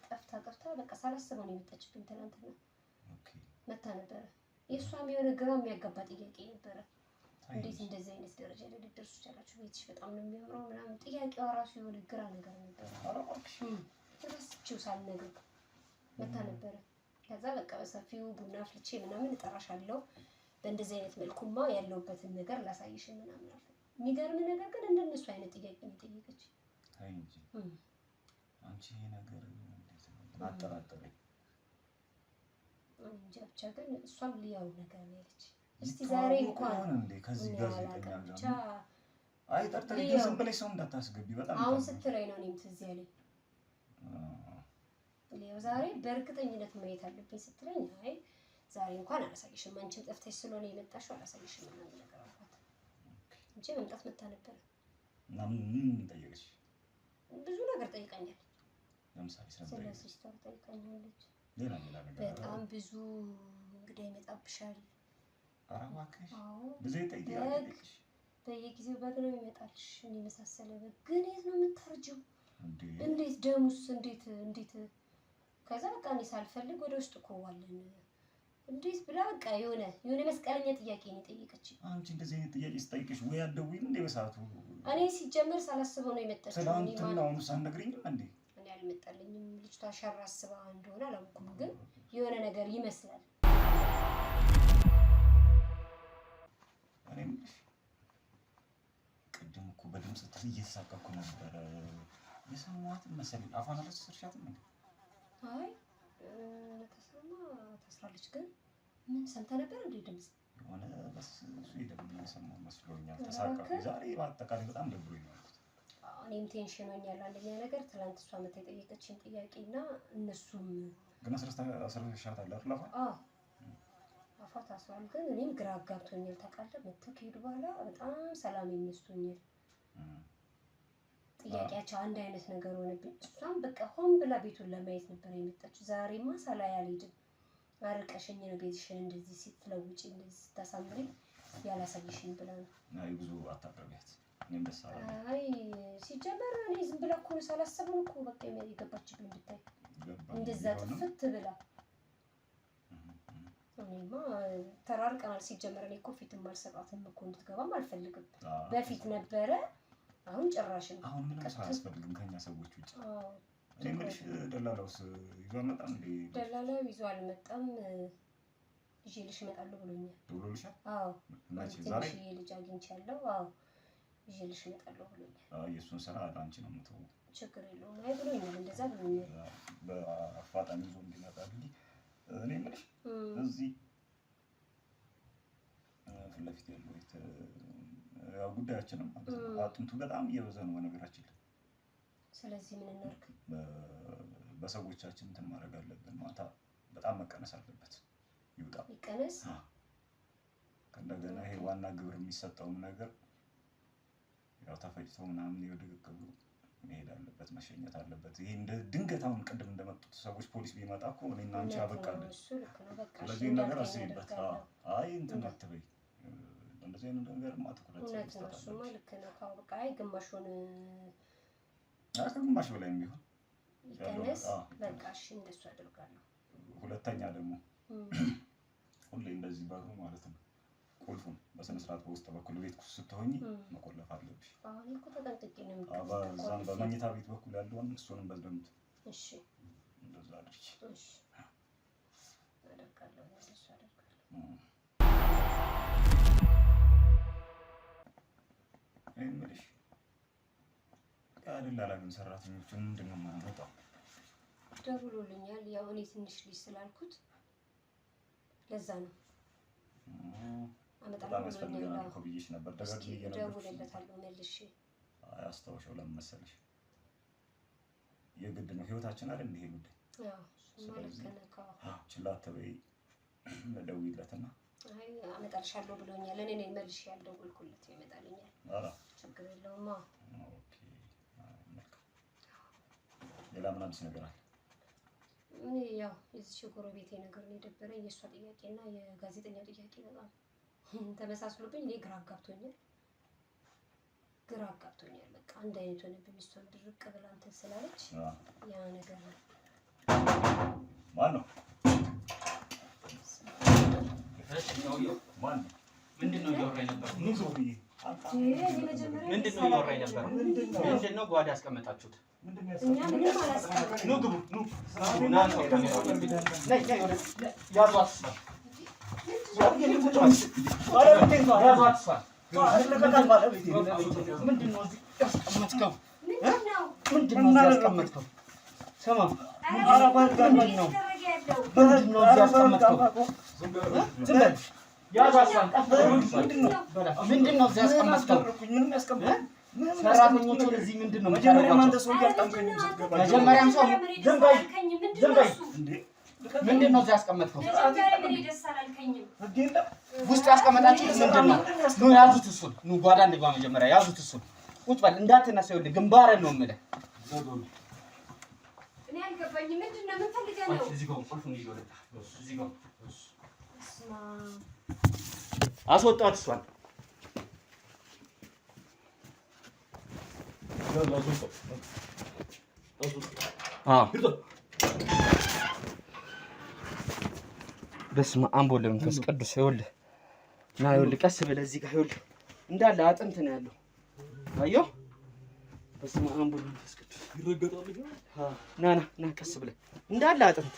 D: ጠፍታ በቃ ሳላስበው ነው የመጣችብኝ። ትናንትና መታ ነበረ። የእሷም የሆነ ግራ የሚያጋባ ጥያቄ ነበረ። እንዴት እንደዚህ አይነት ደረጃ ላይ ልትደርሱ ቻላችሁ? ቤትሽ በጣም ነው የሚያምረው ምናምን። ጥያቄዋ ራሱ የሆነ ግራ ነገር ነበረ። ረስቼው ሳልነግር መታ ነበረ። ከዛ በቃ በሰፊው ቡና አፍልቼ ምናምን እጠራሻለሁ፣ በእንደዚህ አይነት መልኩማ ያለውበትን ነገር ላሳይሽ ምናምን አለ። የሚገርም ነገር ግን እንደነሱ አይነት ጥያቄ ነው የጠየቀች።
B: አይ እንጂ አንቺ ይሄ ነገር እንዴት ነው አጠራጠረኝ።
D: እንጃ ብቻ ግን እሷም ሊያው ነገር ነው ያለች። እስቲ ዛሬ እንኳን
B: እንዴ ከዚህ ጋዜጠኛ ጋር አይ ጠርጥሪ፣ ዝም ብለሽ ሰው እንዳታስገቢ። በጣም
D: አሁን ስትለኝ ነው እኔም ትዝ ያለኝ። ሊያው ዛሬ በእርግጠኝነት ማየት አለብኝ ስትለኝ፣ አይ ዛሬ እንኳን አላሳይሽም፣ አንቺም ጠፍተሽ ስለሆነ የመጣሽው አላሳይሽም ምናምን ነገር አልኳት እንጂ መምጣት መታ ነበር።
B: እና ምን ጠየቀሽ?
D: ብዙ ነገር ጠይቃኛለች።
B: ለምሳሌ
D: ስለ ሲስተር ጠይቃኛለች።
B: ሌላ ነገር
D: በጣም ብዙ እንግዳ ይመጣብሻል።
B: ኧረ እባክሽ
D: አዎ
B: ብዙ ይጠይቃለሽ።
D: በየጊዜው በግ ነው የሚመጣልሽ። እኔ መሳሰለ በግ ግን የት ነው የምታርጂው?
B: እንዴ
D: እንዴት ደሙስ እንዴት ከዛ በቃ እኔ ሳልፈልግ ወደ ውስጥ ኮዋለን እንዴት ብላ በቃ የሆነ መስቀለኛ ጥያቄ ነው የጠየቀችኝ።
B: አንቺ እንደዚህ አይነት ጥያቄ ስጠይቅሽ ወይ አትደውይም እንዴ በሰዓቱ?
D: እኔ ሲጀመር ሳላስበው ነው የመጣችው።
B: ትናንትና አሁን ሳትነግሪኝም እንዴ?
D: እኔ አልመጣልኝም። ልጅቷ ሸር አስባ እንደሆነ አላውቅም፣ ግን የሆነ ነገር ይመስላል።
B: እኔ የምልሽ ቅድም እኮ በድምፅ እየተሳቀቅኩ ነበረ የሰማኋትን መሰለኝ። አፏን አላስሰርሻትም እንዴ?
D: አይ ተሰማ ታስራለች። ግን ምን ሰምታ ነበር እንዴ? ድምፅ
B: የሆነ በስ እሱ ይደም የሰማሁ መስሎኛል። ተሳቀቅኩ ዛሬ። በአጠቃላይ በጣም ደብሮኝ ነው ያልኩት።
D: እኔም ቴንሽን ሆኛለሁ። አንደኛ ነገር ትናንት እሷ መታ የጠየቀችኝ ጥያቄና እነሱም
B: ግን አስረሻታል አይደል?
D: አፏ ታስሯል። ግን እኔም ግራ አጋብቶኛል። ታውቃለህ መተው ከሄዱ በኋላ በጣም ሰላም ይመስቶኛል። ጥያቄያቸው አንድ አይነት ነገር ሆነብኝ። እሷም በቃ ሆን ብላ ቤቱን ለማየት ነበር የመጣችው። ዛሬማ ሳላይ አልሄድም፣ አርቀሽኝ ነው ቤትሽን እንደዚህ ስትለውጪ እንደዚህ ስታሳምሪ ያላሳይሽኝ ብላ ነው።
B: አይ ብዙ አታቀርቢያት። እኔም ደስ አላለኝ።
D: አይ ሲጀመር እኔ ዝም ብላ እኮ ነው ሳላስበው እኮ በቃ የገባችብኝ ብታይ እንደዛ ጥፍት ብላ። እኔማ ተራርቀናል። ሲጀመር እኔ እኮ ፊትም አልሰጣትም እኮ እንድትገባም አልፈልግም። በፊት ነበረ፣ አሁን ጭራሽ ነው።
B: አሁን ምንም ሰው አያስፈልግም ከኛ ሰዎች ውጭ። እኔ የምልሽ ደላላውስ ይዞ አልመጣም እንዴ?
D: ደላላው ይዞ አልመጣም። ይዤልሽ እመጣለሁ ብሎኛል።
B: ደውሎልሻል?
D: አዎ
B: መቼ? ዛሬ
D: ልጅ አግኝቻለሁ። አዎ ይዤልሽ እመጣለሁ ብሎኛል።
B: የእሱን ስራ አንቺ ነው የምትሆው።
D: ችግር የለውም። አይ ብሎኛል፣ እንደዛ ብሎኛል።
B: በአፋጣኝ ይዞ እንዲመጣልኝ እኔ የምልሽ እዚህ ፊት ለፊት ያለው ያው ጉዳያችንም አጥንቱ በጣም እየበዛ ነው በነገራችን ላይ።
D: ስለዚህ ምን እናድርግ?
B: በሰዎቻችን እንትን ማድረግ አለብን። ማታ በጣም መቀነስ አለበት። ይውጣ
D: ይቀነስ።
B: ከእንደገና ይሄ ዋና ግብር የሚሰጠውም ነገር ያው ተፈጭቶ ምናምን ይወድቅሉ መሄድ አለበት፣ መሸኘት አለበት። ይሄ እንደ ድንገት አሁን ቅድም እንደመጡት ሰዎች ፖሊስ ቢመጣ እኮ እኔና አንቺ አበቃለን። ስለዚህ ነገር አስቢበት። አይ እንትን አትበይ፣ እንደዚህ አይነት ነገርማ ትኩረት መስጠት አለበት።
D: ልክ ነው። ካው በቃ አይ ግማሹን
B: ከግማሽ በላይ የሚሆን
D: ይቀነስ። በቃ እሺ እንደሱ አደርጋለሁ።
B: ሁለተኛ ደግሞ ሁሌ እንደዚህ በሩ ማለት ነው ቁልፉን በስነ ስርዓት በውስጥ በኩል ቤት ስትሆኚ መቆለፍ አለብሽ።
D: አሁን እኮ ተጠንቅቄ ነው የምትቀመጠው።
B: በዛም በመኝታ ቤት በኩል ያለውን እሱንም በደንብ
D: እሺ፣
B: እንደዛ አድርጊ።
D: እሺ አደርጋለሁ። እንደሱ አደርጋለሁ።
B: እምልሽ አይደል አላገኝ ሰራተኞቹን ምንድን ነው የማመጣው?
D: ደውሎልኛል። ያው እኔ ትንሽ ልጅ ስላልኩት ለዛ ነው
B: በጣም ያስፈልገናል እኮ ብዬሽ ነበር። ደጋግሜ
D: እደውልለታለሁ መልሼ።
B: አያስታውሽው ለምን መሰለሽ? የግድ ነው ህይወታችን አይደል ይሄ ጉዳይ።
D: አዎ ማለት ከነካው
B: ችላ አትበይ፣ ደውይለትና
D: አይ አመጣልሻለሁ ብሎኛል። እኔ ነኝ መልሼ ያልደወልኩለት ይመጣልኛል።
B: አራ
D: ችግር የለውም።
B: ኦኬ ሌላ ምን አዲስ ነገር አለ?
D: እኔ ያው የዚህ ጎረቤቴ ነገር ነው የደበረኝ። የእሷ ጥያቄና የጋዜጠኛው ጥያቄ በጣም ተመሳስሎብኝ እኔ ግራ አጋብቶኛል። በቃ አንድ አይነት ሆነብኝ። እሷም ድርቅ ብላ እንትን ስላለች ያ ነገር ነው።
B: ማን ነው?
A: ምንድን ነው እያወራኝ ነበር?
D: ምንድን
A: ነው እያወራኝ ነበር? ምንድን ነው ጓዳ ያስቀመጣችሁት?
D: እኛ ምንም አላስቀመጥንም።
A: ኑ ግቡ፣ ኑ ናንተው ካሜራው ነይ ያዟት ምንድን ነው እዚህ ያስቀመጥከው? ምንድን ነው እዚህ ያስቀመጥከው? ስማ ምንድን ነው እዚህ ያስቀመጥከው? ዝም በል ምንድን ነው እዚህ ያስቀመጥከው? ሰራተኞቹን እዚህ ምንድን ነው መጀመሪያም ሰው ዝም በይ ምንድን ነው እዚህ ያስቀመጥከው? ውስጥ ያስቀመጣችሁት ምንድን ነው? ኑ ያዙት እሱን። ኑ ጓዳ እንግባ መጀመሪያ ያዙት እሱን። ቁጭ በል እንዳትነሳ። ይኸውልህ ግንባርን ነው የምልህ።
D: እኔ አልገባኝም። ምንድን ነው የምትፈልገው ነው?
A: እዚህ ጋር ቁልፉን ይዞ ወጣ። እዚህ ጋር አስወጣት እሷን። በስመ አብ ወወልድ ወመንፈስ ቅዱስ። ይኸውልህ ና፣ ይኸውልህ ቀስ ብለህ እዚህ ጋር ይኸውልህ እንዳለ አጥንት ነው ያለው። አየሁ። በስመ አብ ወወልድ ወመንፈስ ቅዱስ ይረገጣል። ና ና ና፣ ቀስ ብለህ እንዳለ አጥንት።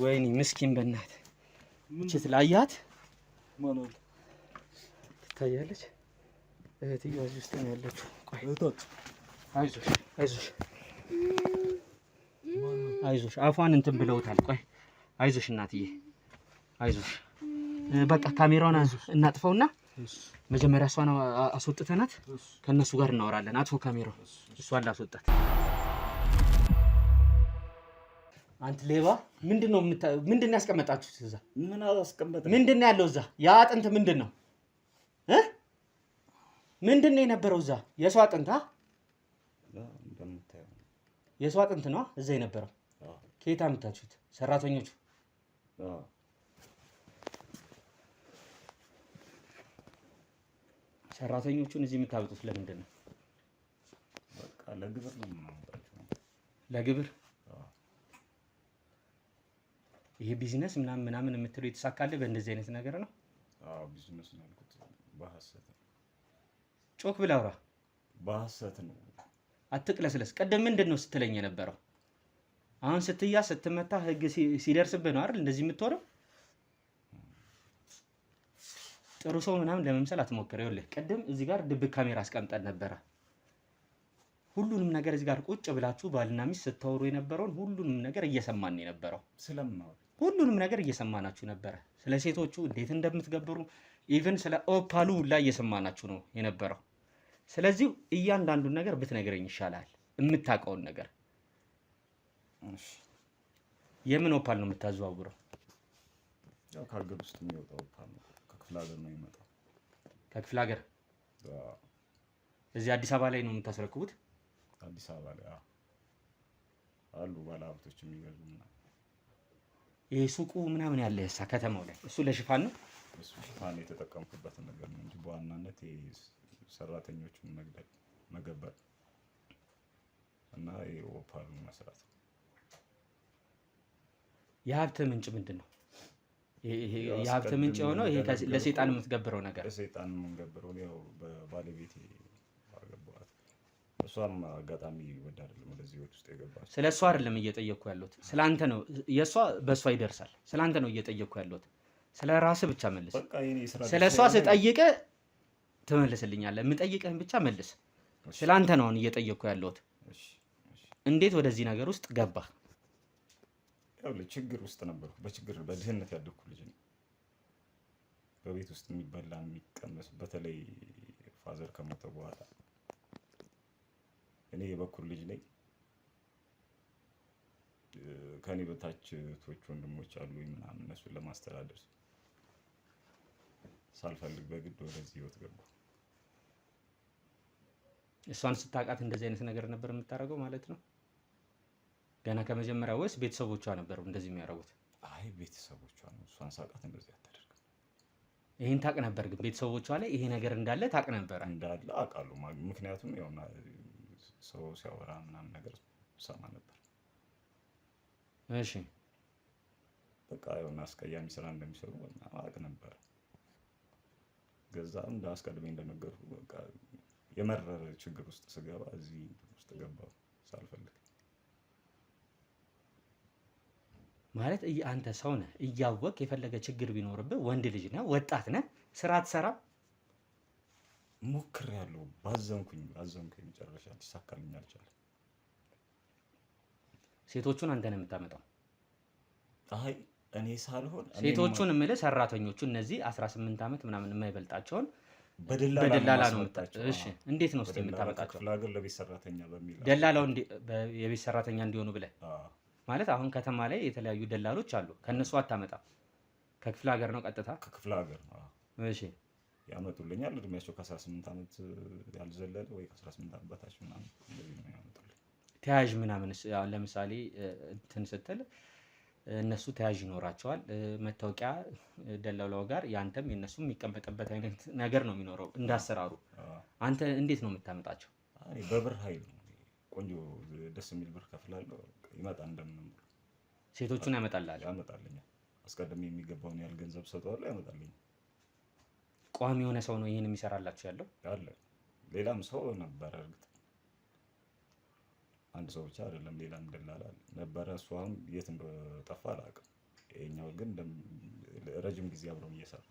A: ወይኔ ምስኪን በእናትህ እችት ላያት ትታያለች። እህትዬዋ እዚህ ውስጥ ነው ያለችው። ቆይ አይዞሽ አይዞሽ አይዞሽ፣ አፏን እንትን ብለውታል። ቆይ አይዞሽ እናትዬ አይዞሽ። በቃ ካሜራውን እናጥፈውና መጀመሪያ እሷን አስወጥተናት ከነሱ ጋር እናወራለን። አጥፎ ካሜራው እሷን ላስወጣት። አንተ ሌባ ምንድን ነው ያስቀመጣችሁት እዛ?
B: ምን አላስቀመጥም።
A: ምንድን ነው ያለው እዛ? ያ አጥንት ምንድን ነው? ምንድን ነው የነበረው እዛ? የሰው አጥንት የሰው አጥንት ነው እዛ የነበረው። ከየት አመጣችሁት? ሰራተኞቹ ሰራተኞቹን እዚህ የምታወጡት ለምንድን ነው?
B: በቃ ለግብር ነው የምናወጣቸው።
A: ለግብር? ይሄ ቢዝነስ ምናምን የምትለው የተሳካልህ በእንደዚህ አይነት ነገር ነው?
B: አዎ ቢዝነስ ነው ያልኩት። በሐሰት ነው።
A: ጮክ ብለህ አውራ።
B: በሐሰት ነው።
A: አትቅለስለስ። ቀደም ምንድን ነው ስትለኝ የነበረው? አሁን ስትያዝ ስትመታ ህግ ሲደርስብህ ነው አይደል እንደዚህ የምትሆነው? ጥሩ ሰው ምናምን ለመምሰል አትሞክር። ይኸውልህ ቅድም እዚህ ጋር ድብቅ ካሜራ አስቀምጠን ነበረ። ሁሉንም ነገር እዚህ ጋር ቁጭ ብላችሁ ባልና ሚስት ስታወሩ የነበረውን ሁሉንም ነገር እየሰማን ነው የነበረው።
B: ስለምናወራ
A: ሁሉንም ነገር እየሰማናችሁ ነበረ። ስለ ሴቶቹ እንዴት እንደምትገብሩ ኢቭን ስለ ኦፓሉ ላይ እየሰማናችሁ ነው የነበረው። ስለዚህ እያንዳንዱን ነገር ብትነግረኝ ይሻላል፣ የምታውቀውን ነገር።
B: እሺ
A: የምን ኦፓል ነው የምታዘዋውረው?
B: ያው ከሀገር ውስጥ የሚወጣው ኦፓል ነው። ከክፍለ ሀገር ነው የሚመጣው።
A: ከክፍለ ሀገር እዚህ አዲስ አበባ ላይ ነው የምታስረክቡት?
B: አዲስ አበባ ላይ አሉ ባለሀብቶች የሚገዙ ምናምን።
A: ይሄ ሱቁ ምናምን ያለ እሳ ከተማው ላይ እሱ ለሽፋን ነው?
B: እሱ ሽፋን የተጠቀምኩበትን ነገር ነው እንጂ በዋናነት ሰራተኞቹን መገበር እና ኦፓሉን መስራት።
A: የሀብት ምንጭ ምንድን ነው? የሀብት ምንጭ የሆነው ይሄ ለሰይጣን የምትገብረው ነገር?
B: ለሰይጣን የምንገብረው ያው በባለቤቴ አገባኋት። እሷም አጋጣሚ ወደ አይደለም ወደዚህ ህይወት ውስጥ የገባች።
A: ስለ እሷ አይደለም እየጠየቅኩ ያለሁት፣ ስለ አንተ ነው። የእሷ በእሷ ይደርሳል። ስለ አንተ ነው እየጠየቅኩ ያለሁት። ስለ ራስህ ብቻ መልስ። ስለ እሷ ስጠይቅህ ትመልስልኛለህ። የምጠይቅህን ብቻ መልስ። ስለ አንተ ነው አሁን እየጠየቅኩ ያለሁት። እንዴት ወደዚህ ነገር ውስጥ ገባህ?
B: ያው ችግር ውስጥ ነበርኩ። በድህነት ያደግኩ ልጅ ነኝ። በቤት ውስጥ የሚበላ የሚቀመስ፣ በተለይ ፋዘር ከሞተ በኋላ እኔ የበኩር ልጅ ነኝ። ከኔ በታች እህቶች ወንድሞች አሉ ምናምን። እነሱን ለማስተዳደር ሳልፈልግ በግድ ወደዚህ ህይወት ገባሁ።
A: እሷን ስታውቃት እንደዚህ አይነት ነገር ነበር የምታደርገው ማለት ነው? ገና ከመጀመሪያው ወይስ ቤተሰቦቿ ነበሩ እንደዚህ የሚያደርጉት?
B: አይ ቤተሰቦቿ ነው። እሷን ሳውቃት እንደዚህ አታደርግም።
A: ይሄን ታውቅ ነበር ግን ቤተሰቦቿ ላይ ይሄ ነገር እንዳለ ታውቅ ነበር?
B: እንዳለ አውቃለሁ። ምክንያቱም ያው ሰው ሲያወራ ምናምን ነገር ሰማ ነበር።
A: እሺ
B: በቃ የሆነ አስቀያሚ ስራ እንደሚሰሩ አውቅ ነበር። ገዛ አስቀድሜ እንደነገርኩ በቃ የመረረ ችግር ውስጥ ስገባ እዚህ ውስጥ ገባሁ ሳልፈልግ።
A: ማለት አንተ ሰው ነህ እያወቅ የፈለገ ችግር ቢኖርብህ ወንድ ልጅ ነህ፣ ወጣት ነህ፣ ስራ ትሰራ
B: ሞክሬያለሁ። አዘንኩኝ መጨረሻ ሊሳካልኝ አልቻለም።
A: ሴቶቹን አንተ ነው የምታመጣው?
B: አይ እኔ ሳልሆን
A: ሴቶቹን የምልህ ሰራተኞቹ እነዚህ 18 ዓመት ምናምን የማይበልጣቸውን
B: በደላላ
A: ነው የምታመጣቸው? እሺ እንዴት ነው እስቲ የምታመጣቸው?
B: ክፍለ ሀገር ለቤት ሰራተኛ በሚል
A: ደላላው የቤት ሰራተኛ እንዲሆኑ ብለህ ማለት አሁን ከተማ ላይ የተለያዩ ደላሎች አሉ። ከነሱ አታመጣም? ከክፍለ ሀገር ነው ቀጥታ?
B: ከክፍለ ሀገር ነው።
A: እሺ
B: ያመጡልኛል። እድሜያቸው ከ18 ዓመት ያልዘለለ ወይ ከ18 ዓመት በታች ምናምን እንደዚህ ነው ያመጡልኝ።
A: ተያዥ ምናምን ለምሳሌ እንትን ስትል እነሱ ተያዥ ይኖራቸዋል። መታወቂያ ደላላው ጋር ያንተም የነሱም የሚቀመጥበት አይነት ነገር ነው የሚኖረው እንዳሰራሩ። አንተ እንዴት ነው የምታመጣቸው?
B: አይ በብር ኃይል ነው። ቆንጆ ደስ የሚል ብር ከፍላለሁ። ይመጣ እንደምንም
A: ሴቶቹን ያመጣልኛል።
B: አስቀድሜ የሚገባውን ያህል ገንዘብ ሰጠዋለሁ፣ ያመጣልኛል።
A: ቋሚ የሆነ ሰው ነው ይሄን የሚሰራላችሁ ያለው?
B: አለ ሌላም ሰው ነበረ። እርግጥ አንድ ሰው ብቻ አይደለም፣ ሌላም ደላላ ነበረ። እሱ አሁን የት እንደጠፋ አላውቅም። ይሄኛው ግን ረጅም ጊዜ አብረው እየሰራ።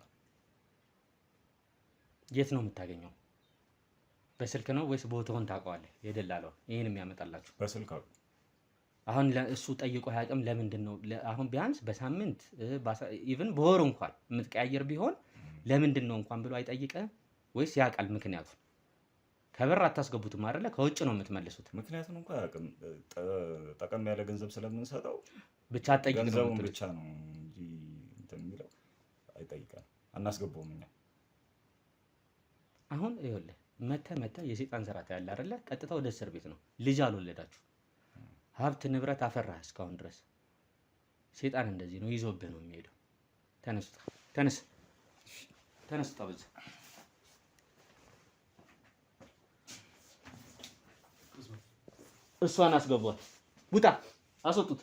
A: የት ነው የምታገኘው? በስልክ ነው ወይስ ቦታውን ታውቀዋለህ? የደላላው ይሄን የሚያመጣላችሁ
B: በስልክ አውቅ።
A: አሁን እሱ ጠይቆ አያውቅም? ለምንድን ነው አሁን ቢያንስ በሳምንት ኢቭን በወር እንኳን የምትቀያየር ቢሆን ለምንድን ነው እንኳን ብሎ አይጠይቅህም? ወይስ ያውቃል ምክንያቱን? ከብር አታስገቡትም አይደለ? ከውጭ ነው የምትመልሱት።
B: ምክንያቱም እንኳን አያውቅም። ጠቀም ያለ ገንዘብ ስለምንሰጠው
A: ብቻ አትጠይቅ ነው
B: ገንዘቡን ብቻ ነው እንጂ እንትን የሚለው አይጠይቀንም፣ አናስገባውም እኛ።
A: አሁን ይኸውልህ መተህ የሰይጣን ስራ ታያለ አይደለ? ቀጥታ ወደ እስር ቤት ነው። ልጅ አልወለዳችሁ፣ ሀብት ንብረት አፈራህ እስካሁን ድረስ። ሰይጣን እንደዚህ ነው፣ ይዞብህ ነው የሚሄደው። ተነስ በዚህ እሷን አስገቧት። ውጣ፣ አስወጡት።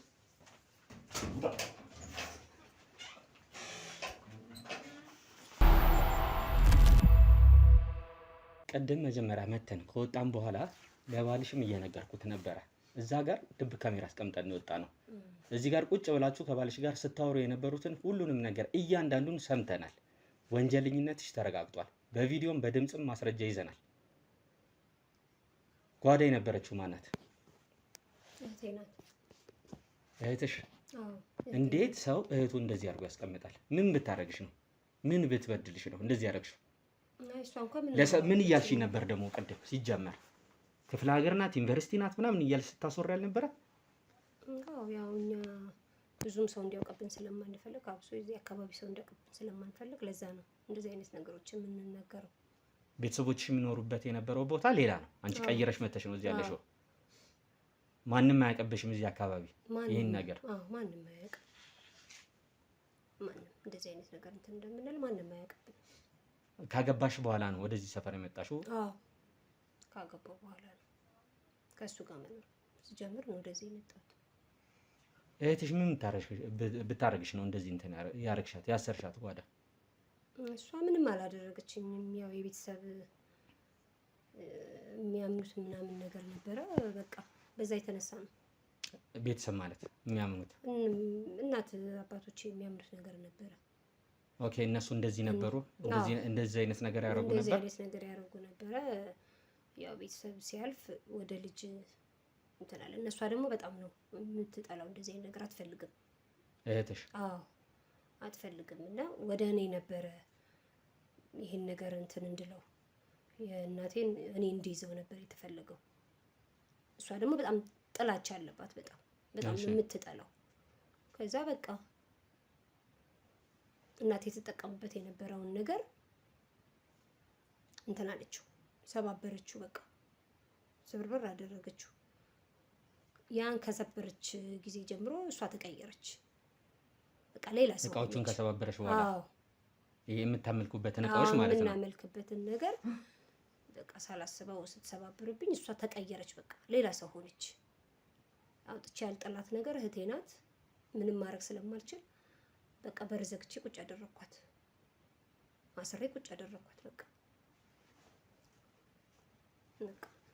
A: ቅድም መጀመሪያ መተን ከወጣን በኋላ ለባልሽም እየነገርኩት ነበረ። እዛ ጋር ድብ ካሜራ አስቀምጠን የወጣ ነው። እዚህ ጋር ቁጭ ብላችሁ ከባልሽ ጋር ስታወሩ የነበሩትን ሁሉንም ነገር እያንዳንዱን ሰምተናል። ወንጀለኝነትሽ ተረጋግጧል። በቪዲዮም በድምፅም ማስረጃ ይዘናል። ጓዳ የነበረችው ማናት?
D: እህቴ ናት።
A: እህትሽ? እንዴት ሰው እህቱ እንደዚህ አድርጎ ያስቀምጣል? ምን ብታረግሽ ነው? ምን ብትበድልሽ ነው እንደዚህ ያደረግሽው? ምን እያልሽ ነበር ደግሞ ቅድም ሲጀመር? ክፍለ ሀገር ናት ዩኒቨርሲቲ ናት ምናምን እያልሽ ስታስወራ ያልነበረ?
D: ያው እኛ ብዙም ሰው እንዲያውቅብን ስለማንፈልግ አብሶ የዚህ አካባቢ ሰው እንዲያውቅብን ስለማንፈልግ ለዛ ነው እንደዚህ አይነት ነገሮች የምንነገረው።
A: ቤተሰቦች የሚኖሩበት የነበረው ቦታ ሌላ ነው። አንቺ ቀይረሽ መተሽ ነው እዚህ ያለሽው። ማንም አያውቅብሽም እዚህ አካባቢ ይሄን ነገር?
D: ማንም አያውቅም። ማንም እንደዚህ አይነት ነገር እንትን እንደምንል ማንም አያውቅብን።
A: ካገባሽ በኋላ ነው ወደዚህ ሰፈር የመጣሽው?
D: ካገባው በኋላ ነው ከእሱ ጋር መኖር ሲጀምር ነው ወደዚህ የመጣሁት።
A: እህትሽ ምን ብታረግሽ ነው እንደዚህ እንትን ያረግሻት ያሰርሻት ጓዳ?
D: እሷ ምንም አላደረገችኝም። ያው የቤተሰብ የሚያምኑት ምናምን ነገር ነበረ። በቃ በዛ የተነሳ ነው።
A: ቤተሰብ ማለት የሚያምኑት
D: እናት አባቶች የሚያምኑት ነገር ነበረ።
A: ኦኬ፣ እነሱ እንደዚህ ነበሩ። እንደዚህ አይነት ነገር ያደርጉ ነበር።
D: እንደዚህ አይነት ነገር ያደርጉ ነበረ። ያው ቤተሰብ ሲያልፍ ወደ ልጅ እንትን አለ። እነሷ ደግሞ በጣም ነው የምትጠላው። እንደዚህ አይነት ነገር አትፈልግም
A: እህትሽ?
D: አትፈልግም። እና ወደ እኔ ነበረ ይሄን ነገር እንትን እንድለው የእናቴን እኔ እንዲይዘው ነበር የተፈለገው። እሷ ደግሞ በጣም ጥላቻ አለባት። በጣም የምትጠላው። ከዛ በቃ እናቴ የተጠቀሙበት የነበረውን ነገር እንትን አለችው፣ ሰባበረችው። በቃ ስብርብር አደረገችው። ያን ከሰበረች ጊዜ ጀምሮ እሷ ተቀየረች። በቃ ሌላ ሰው
A: እቃዎቹን ከሰባበረች በኋላ ይሄ የምታመልኩበትን እቃዎች ማለት ነው
D: የምናመልክበትን ነገር በቃ ሳላስበው ስትሰባብርብኝ እሷ ተቀየረች። በቃ ሌላ ሰው ሆነች። አውጥቼ ያልጠላት ነገር እህቴ ናት። ምንም ማድረግ ስለማልችል በቃ በር ዘግቼ ቁጭ አደረኳት። ማሰሬ ቁጭ አደረኳት። በቃ